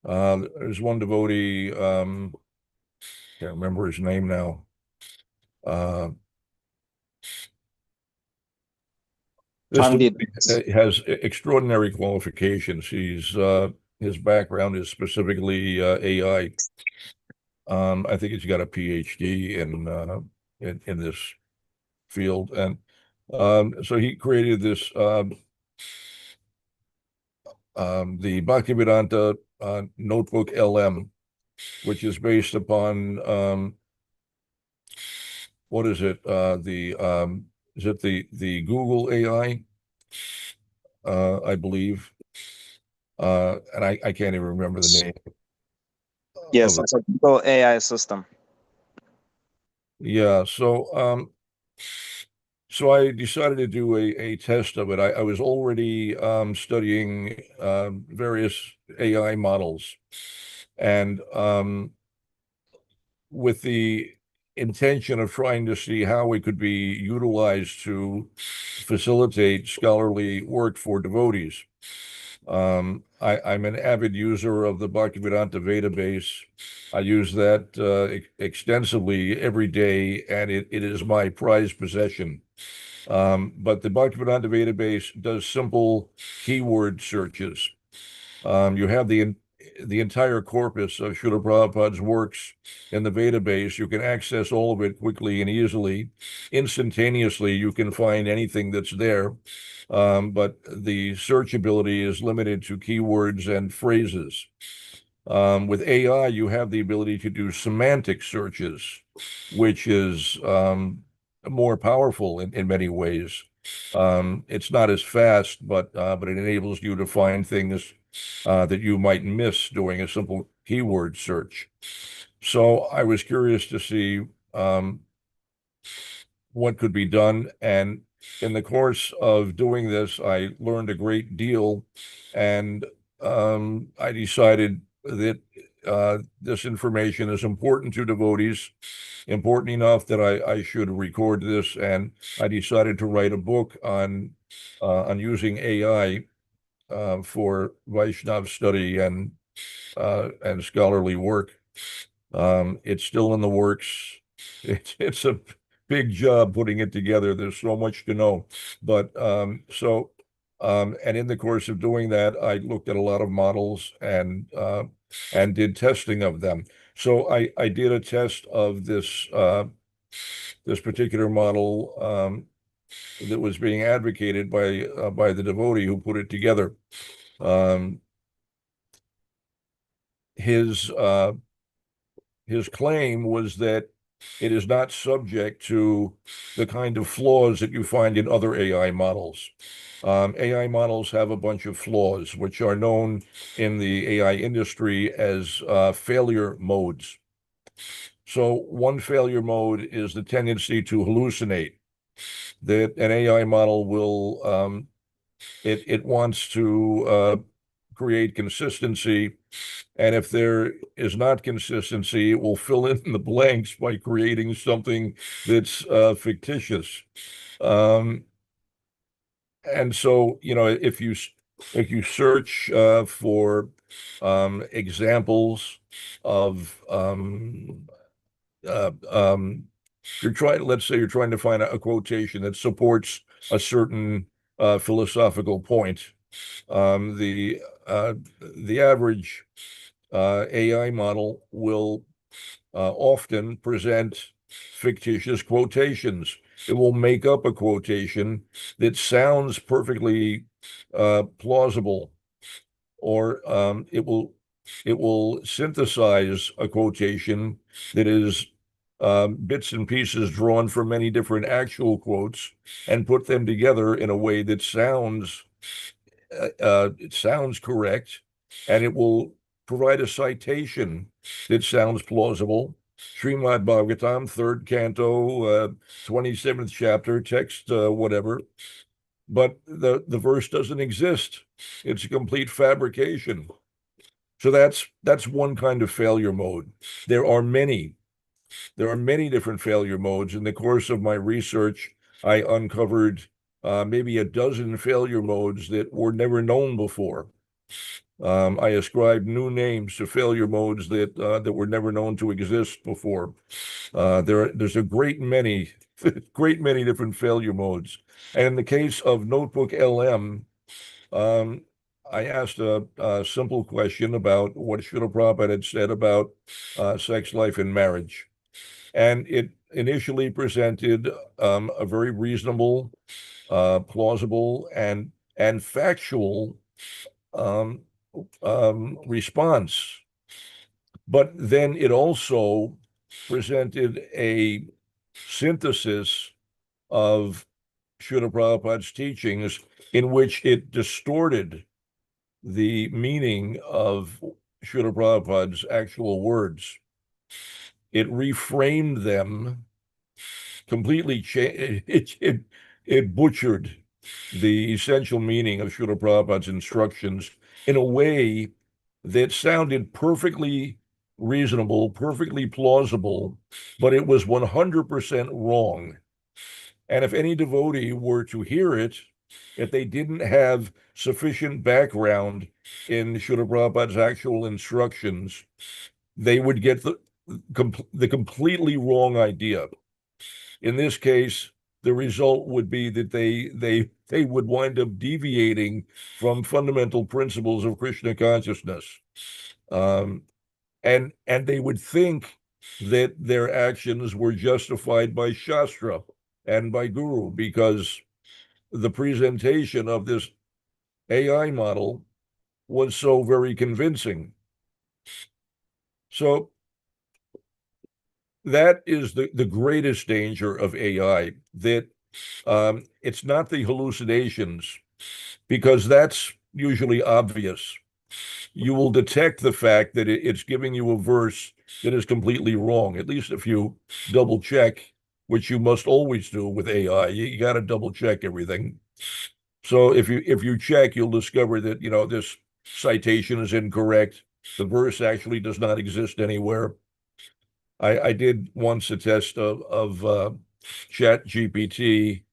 There's one devotee, can't remember his name now. This has extraordinary qualifications. His background is specifically AI. I think he's got a PhD in this field, and so he created this the Bhaktivedanta Notebook LM, which is based upon what is it? Is it the Google AI? I believe, and I can't even remember the name Yes, of it. it's a Google AI system. Yeah, so I decided to do a test of it. I was already studying various AI models, and with the intention of trying to see how it could be utilized to facilitate scholarly work for devotees. I'm an avid user of the Bhaktivedanta database. I use that extensively every day, and it is my prized possession. But the Bhaktivedanta database does simple keyword searches. You have the entire corpus of Srila Prabhupada's works in the database. You can access all of it quickly and easily. Instantaneously, you can find anything that's there. But the search ability is limited to keywords and phrases. With AI, you have the ability to do semantic searches, which is more powerful in many ways. It's not as fast, but it enables you to find things that you might miss doing a simple keyword search. So I was curious to see what could be done. And in the course of doing this, I learned a great deal. And I decided that this information is important to devotees, important enough that I should record this. And I decided to write a book on using AI for Vaishnav study and scholarly work. It's still in the works. It's a big job putting it together. There's so much to know, but and in the course of doing that, I looked at a lot of models and did testing of them. So I did a test of this particular model that was being advocated by the devotee who put it together. Um, his his claim was that it is not subject to the kind of flaws that you find in other AI models. AI models have a bunch of flaws, which are known in the AI industry as failure modes. So, one failure mode is the tendency to hallucinate. That an AI model will it wants to create consistency, and if there is not consistency, it will fill in the blanks by creating something that's fictitious. Um, and so, if you search for examples of uh, um, let's say you're trying to find a quotation that supports a certain philosophical point. Um, the the average AI model will often present fictitious quotations. It will make up a quotation that sounds perfectly plausible, or it will synthesize a quotation that is bits and pieces drawn from many different actual quotes and put them together in a way that sounds correct, and it will provide a citation that sounds plausible. Srimad Bhagavatam, third canto, 27th chapter, text, whatever. But the verse doesn't exist. It's a complete fabrication. So that's one kind of failure mode. There are many. There are many different failure modes. In the course of my research, I uncovered maybe a dozen failure modes that were never known before. I ascribed new names to failure modes that were never known to exist before. There's a great many, great many different failure modes. And in the case of Notebook LM, um, I asked a simple question about what Srila Prabhupada had said about sex life and marriage. And it initially presented a very reasonable, plausible, and factual um, response. But then it also presented a synthesis of Srila Prabhupada's teachings in which it distorted the meaning of Srila Prabhupada's actual words. It reframed them completely. It butchered the essential meaning of Srila Prabhupada's instructions in a way that sounded perfectly reasonable, perfectly plausible, but it was 100% wrong. And if any devotee were to hear it, if they didn't have sufficient background in Srila Prabhupada's actual instructions, they would get the completely wrong idea. In this case, the result would be that they would wind up deviating from fundamental principles of Krishna consciousness, um, and they would think that their actions were justified by Shastra and by Guru because the presentation of this AI model was so very convincing. So that is the greatest danger of AI, that it's not the hallucinations, because that's usually obvious. You will detect the fact that it's giving you a verse that is completely wrong, at least if you double check, which you must always do with AI. You got to double check everything. So if you check, you'll discover that, this citation is incorrect. The verse actually does not exist anywhere. I did once a test of Chat GPT.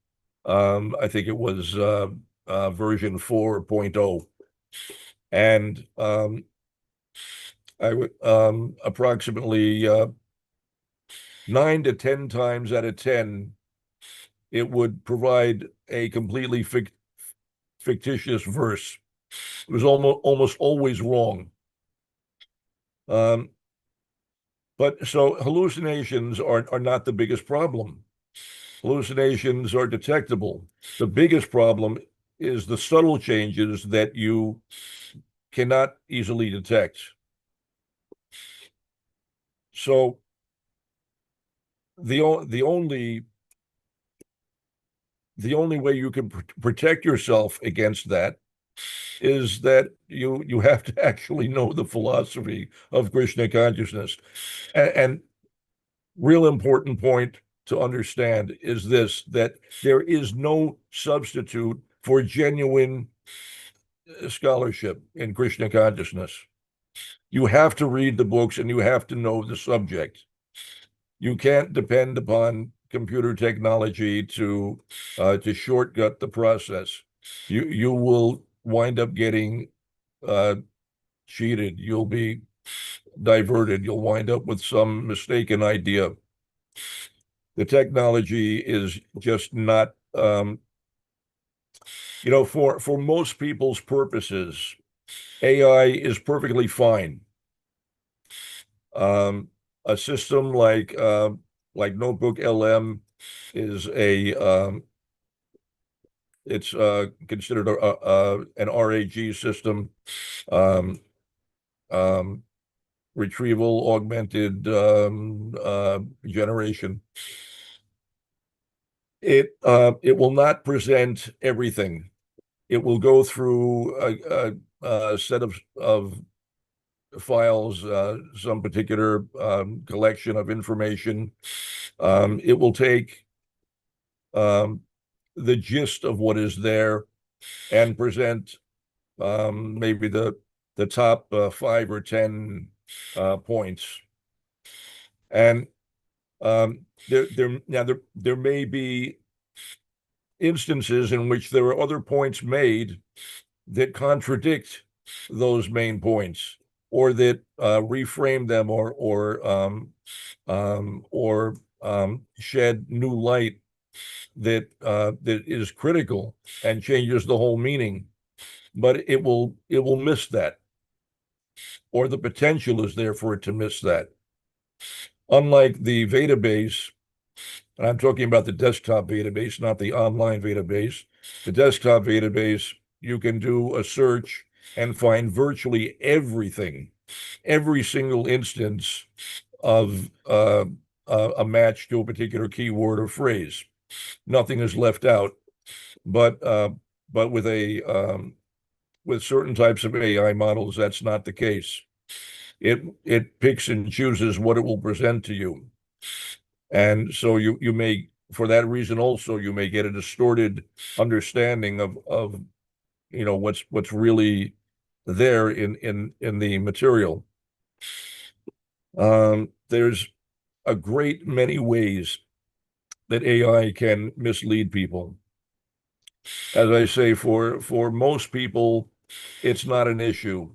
I think it was version 4.0, and I would approximately 9 to 10 times out of 10, it would provide a completely fictitious verse. It was almost always wrong. But so hallucinations are not the biggest problem. Hallucinations are detectable. The biggest problem is the subtle changes that you cannot easily detect. So the only way you can protect yourself against that is that you have to actually know the philosophy of Krishna consciousness. And real important point to understand is this, that there is no substitute for genuine scholarship in Krishna consciousness. You have to read the books and you have to know the subject. You can't depend upon computer technology to shortcut the process. You will wind up getting cheated. You'll be diverted. You'll wind up with some mistaken idea. The technology is just not, for most people's purposes, AI is perfectly fine. A system like Notebook LM is it's considered an RAG system, um, um, retrieval augmented generation. It will not present everything. It will go through a set of files, some particular collection of information. It will take um, the gist of what is there and present maybe the top 5 or 10 points. And there may be instances in which there are other points made that contradict those main points, or that reframe them, or shed new light that is critical and changes the whole meaning. but it will miss that, or the potential is there for it to miss that. Unlike the database, and I'm talking about the desktop database, not the online database. The desktop database, you can do a search and find virtually everything, every single instance of a match to a particular keyword or phrase. Nothing is left out. But with with certain types of AI models, that's not the case. It picks and chooses what it will present to you. And so you may, for that reason also, you may get a distorted understanding of what's really there in the material. There's a great many ways that AI can mislead people. As I say, for most people, it's not an issue.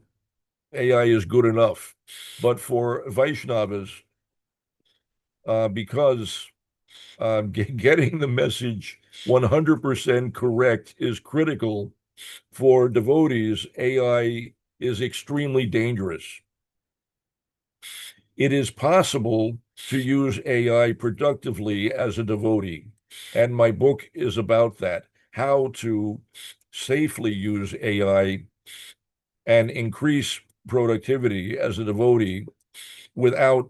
AI is good enough. But for Vaishnavas, because getting the message 100% correct is critical, for devotees, AI is extremely dangerous. It is possible to use AI productively as a devotee, and my book is about that, how to safely use AI and increase productivity as a devotee without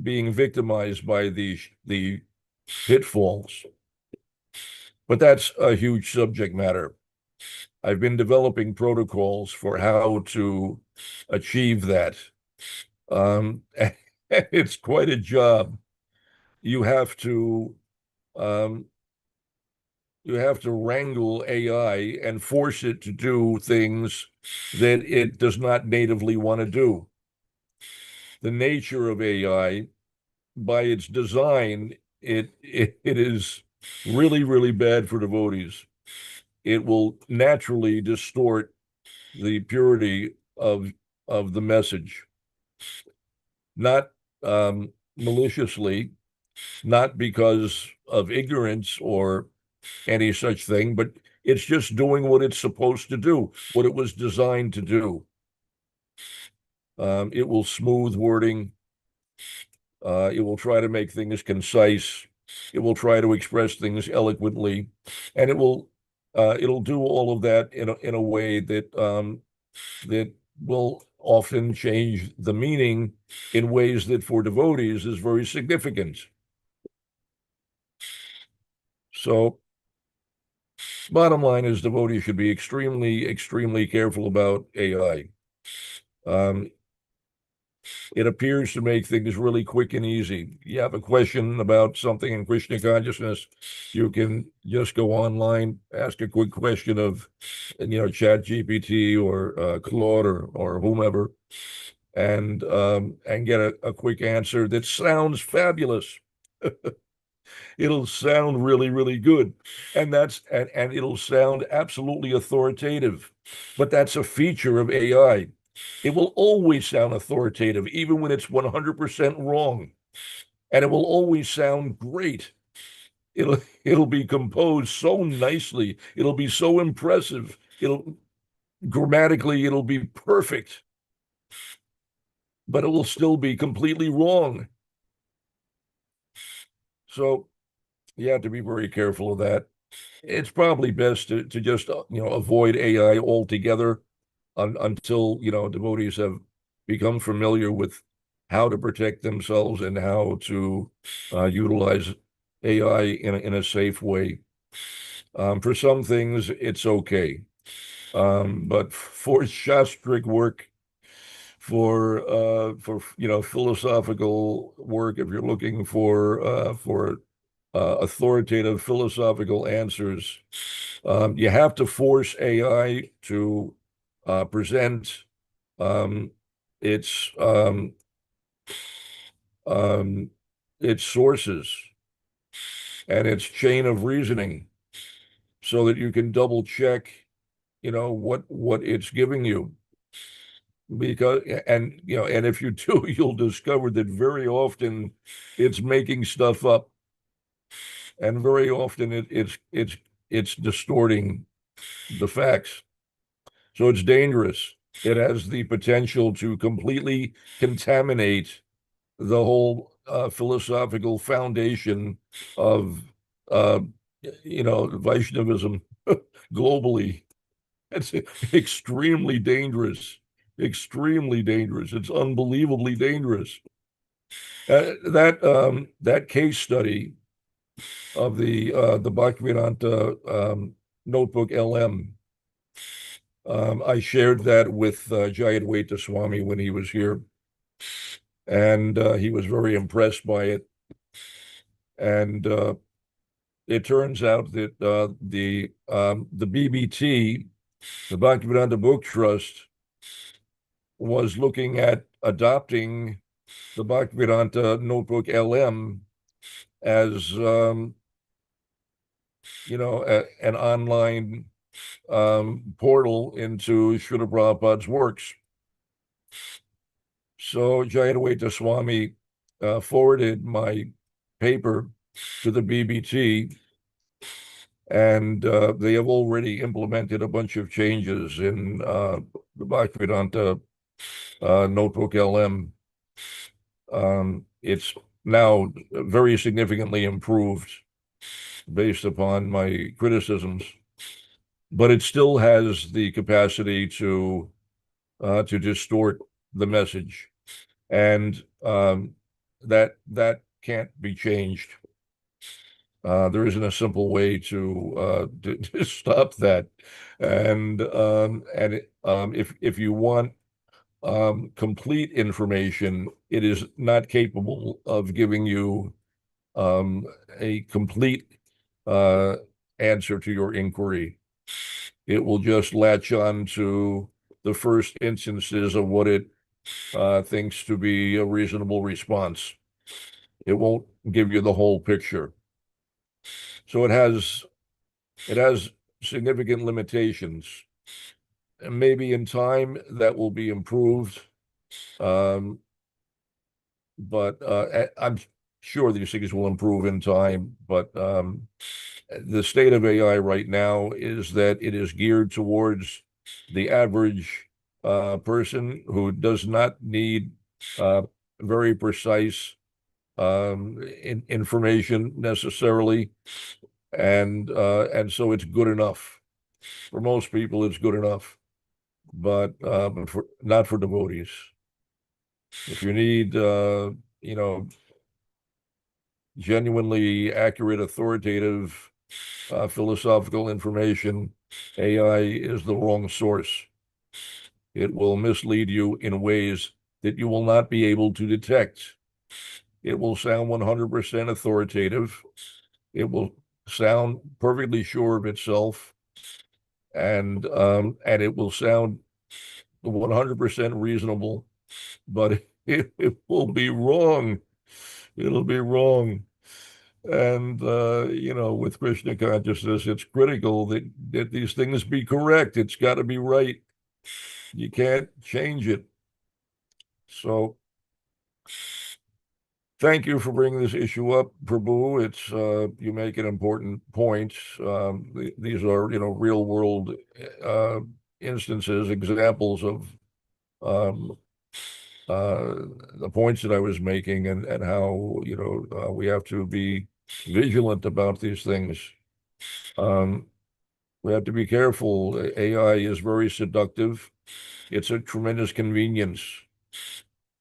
being victimized by the pitfalls. But that's a huge subject matter. I've been developing protocols for how to achieve that. And it's quite a job. You have to um, you have to wrangle AI and force it to do things that it does not natively want to do. The nature of AI, by its design, it is really, really bad for devotees. It will naturally distort the purity of the message, not maliciously, not because of ignorance or any such thing, but it's just doing what it's supposed to do, what it was designed to do. It will smooth wording. It will try to make things concise. It will try to express things eloquently, and it'll do all of that in a way that will often change the meaning in ways that for devotees is very significant. So, bottom line is devotees should be extremely, extremely careful about AI. Um, it appears to make things really quick and easy. You have a question about something in Krishna consciousness, you can just go online, ask a quick question of, Chat GPT or Claude or whomever, and get a quick answer that sounds fabulous. It'll sound really, really good. And it'll sound absolutely authoritative. But that's a feature of AI. It will always sound authoritative, even when it's 100% wrong. And it will always sound great. It'll be composed so nicely. It'll be so impressive. Grammatically, it'll be perfect, but it will still be completely wrong. So you have to be very careful of that. It's probably best to just avoid AI altogether until devotees have become familiar with how to protect themselves and how to utilize AI in a safe way. For some things, it's okay, but for shastric work, for philosophical work, if you're looking for authoritative philosophical answers, you have to force AI to present um, its um, um, its sources and its chain of reasoning, so that you can double check, what it's giving you. Because and if you do, you'll discover that very often it's making stuff up, and very often it's distorting the facts. So it's dangerous. It has the potential to completely contaminate the whole philosophical foundation of Vaishnavism globally. It's extremely dangerous, extremely dangerous. It's unbelievably dangerous. That case study of the Bhaktivedanta notebook LM, I shared that with Jayadvaita Swami when he was here, and he was very impressed by it. And it turns out that the BBT, the Bhaktivedanta Book Trust, was looking at adopting the Bhaktivedanta Notebook LM as an online portal into Srila Prabhupada's works. So Jayadvaita Swami forwarded my paper to the BBT, and they have already implemented a bunch of changes in the Bhaktivedanta Notebook LM. It's now very significantly improved based upon my criticisms, but it still has the capacity to distort the message, and that can't be changed. There isn't a simple way to stop that, and if you want complete information, it is not capable of giving you a complete answer to your inquiry. It will just latch on to the first instances of what it thinks to be a reasonable response. It won't give you the whole picture. So it has significant limitations. And maybe in time that will be improved. But I'm sure these things will improve in time. But the state of AI right now is that it is geared towards the average person who does not need very precise information necessarily, and so it's good enough for most people. It's good enough, but not for devotees. If you need, genuinely accurate, authoritative, philosophical information, AI is the wrong source. It will mislead you in ways that you will not be able to detect. It will sound 100% authoritative. It will sound perfectly sure of itself, and it will sound 100% reasonable, but it will be wrong. It'll be wrong. And with Krishna consciousness, it's critical that these things be correct. It's got to be right. You can't change it. So thank you for bringing this issue up, Prabhu. It's you make an important point. These are real world instances, examples of the points that I was making, and how we have to be vigilant about these things. We have to be careful. AI is very seductive. It's a tremendous convenience,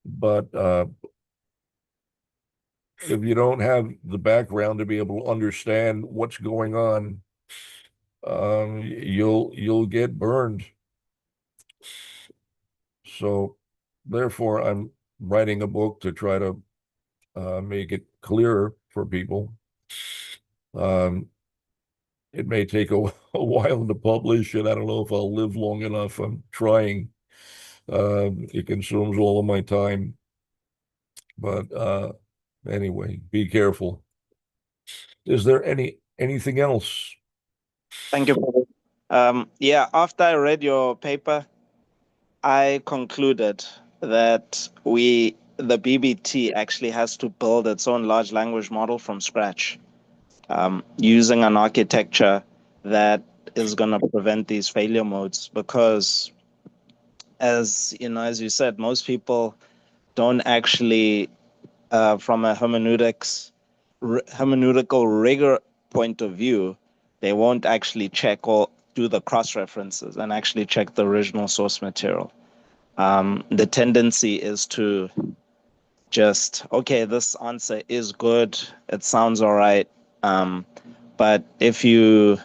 but if you don't have the background to be able to understand what's going on, you'll get burned. So therefore, I'm writing a book to try to make it clearer for people. It may take a while to publish, and I don't know if I'll live long enough. I'm trying. It consumes all of my time. But anyway, be careful. Is there anything else? Thank you. Yeah, after I read your paper, I concluded that the BBT actually has to build its own large language model from scratch, using an architecture that is going to prevent these failure modes, because as you know, as you said, most people don't actually, from a hermeneutical rigor point of view, they won't actually check or do the cross references and actually check the original source material. The tendency is to just, okay, this answer is good, it sounds all right, but if you,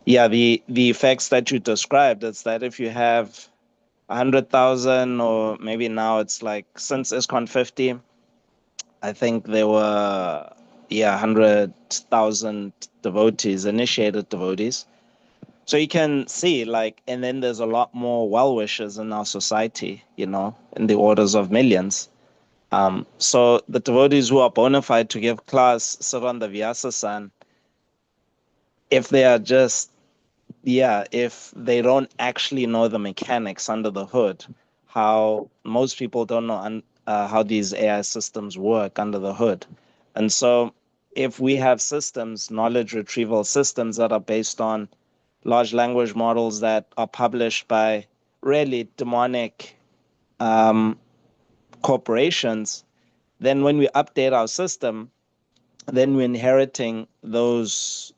yeah, the effects that you described, it's that if you have 100,000, or maybe now it's like, since ISKCON 50, I think there were, yeah, 100,000 devotees, initiated devotees. So you can see, like, and then there's a lot more well-wishers in our society, in the orders of millions. So the devotees who are bona fide to give class sit on the Vyasa-san. If they are just, yeah, if they don't actually know the mechanics under the hood, how most people don't know how these AI systems work under the hood. And so if we have systems, knowledge retrieval systems that are based on large language models that are published by really demonic corporations, then when we update our system, then we're inheriting those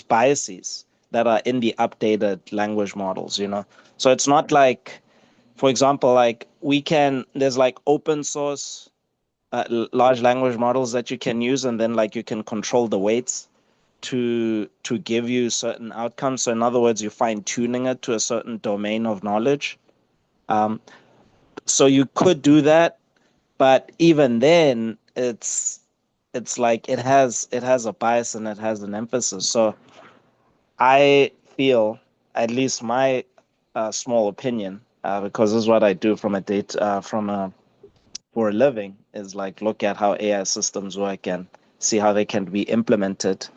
biases that are in the updated language models. So it's not like, for example, like there's like open source large language models that you can use, and then like you can control the weights to give you certain outcomes. So in other words, you're fine tuning it to a certain domain of knowledge. So you could do that, but even then, it's like it has a bias and it has an emphasis. So I feel, at least my small opinion, because this is what I do from a date from a for a living, is like look at how AI systems work and see how they can be implemented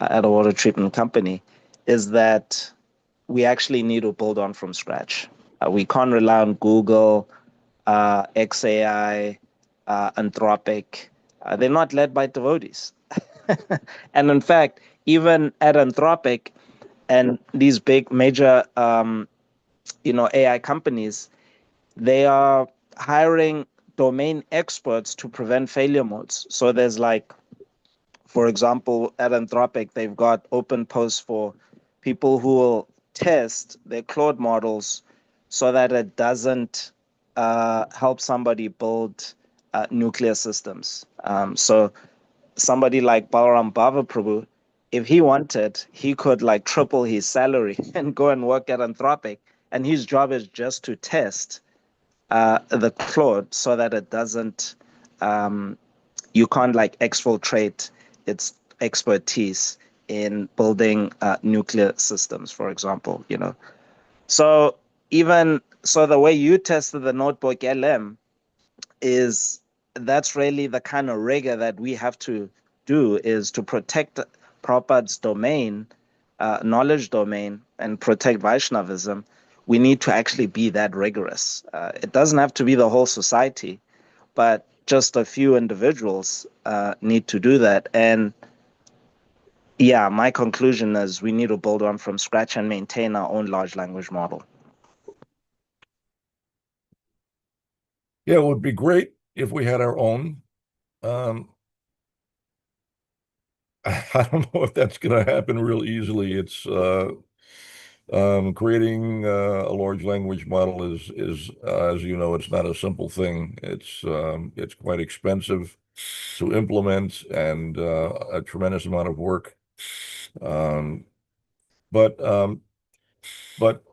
at a water treatment company, is that we actually need to build on from scratch. We can't rely on Google, XAI, Anthropic. They're not led by devotees. And in fact, even at Anthropic and these big major, AI companies, they are hiring domain experts to prevent failure modes. So there's like, for example, at Anthropic, they've got open posts for people who will test their Claude models so that it doesn't help somebody build nuclear systems. So somebody like Balaram Bhavaprabhu, if he wanted, he could like triple his salary and go and work at Anthropic. And his job is just to test the Claude so that it doesn't, you can't like exfiltrate its expertise in building nuclear systems, for example. So even so, the way you tested the notebook LM is, that's really the kind of rigor that we have to do, is to protect Prabhupada's domain, knowledge domain, and protect Vaishnavism. We need to actually be that rigorous. It doesn't have to be the whole society, but just a few individuals need to do that. And yeah, my conclusion is we need to build one from scratch and maintain our own large language model. Yeah, it would be great if we had our own. Um, I don't know if that's going to happen real easily. It's creating a large language model is as you know, it's not a simple thing. It's quite expensive to implement, and a tremendous amount of work. Um, but um, but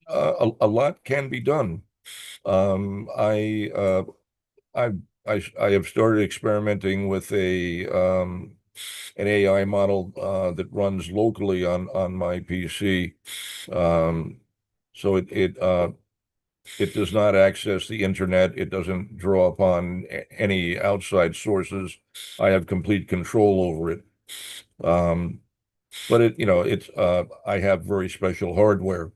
a lot can be done. Um, I uh, I have started experimenting with an AI model that runs locally on my PC. Um, so it does not access the internet. It doesn't draw upon any outside sources. I have complete control over it. But I have very special hardware.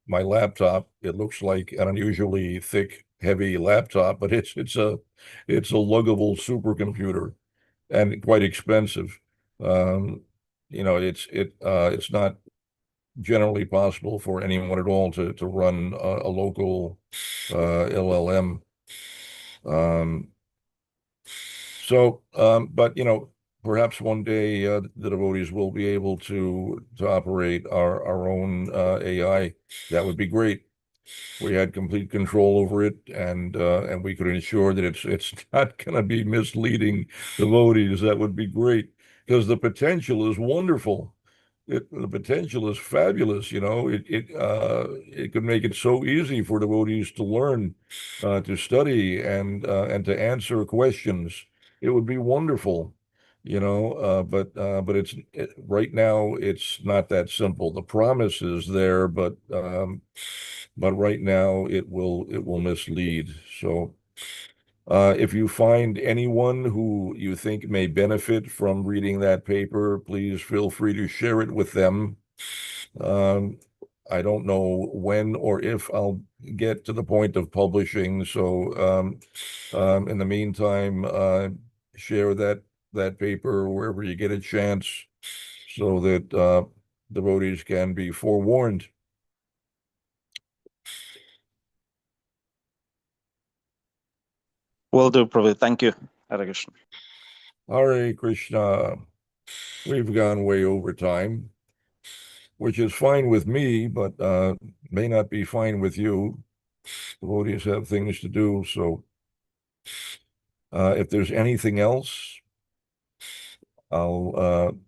My laptop, it looks like an unusually thick, heavy laptop, but it's a luggable supercomputer and quite expensive. Um, it's not generally possible for anyone at all to run a local LLM. Um, but perhaps one day the devotees will be able to operate our own AI. That would be great. We had complete control over it, and we could ensure that it's not going to be misleading devotees. That would be great because the potential is wonderful. The potential is fabulous. It could make it so easy for devotees to learn, to study, and to answer questions. It would be wonderful. But right now it's not that simple. The promise is there, but right now it will mislead. So if you find anyone who you think may benefit from reading that paper, please feel free to share it with them. Um, I don't know when or if I'll get to the point of publishing. So in the meantime, share that paper wherever you get a chance so that devotees can be forewarned. Will do, Prabhu. Thank you. Hare Krishna. Hare Krishna. We've gone way over time, which is fine with me, but may not be fine with you. Devotees have things to do. So if there's anything else, I'm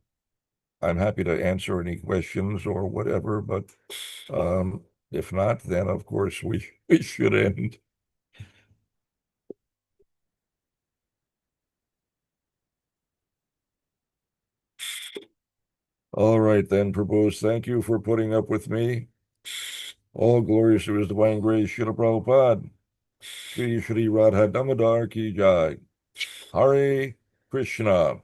happy to answer any questions or whatever. But if not, then of course we should end. All right, then, Prabhu, thank you for putting up with me. All glories to His Divine Grace, Srila Prabhupada. Shri Shri Radha Damodar Ki Jai. Hare Krishna.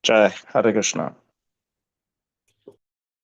Jai. Hare Krishna.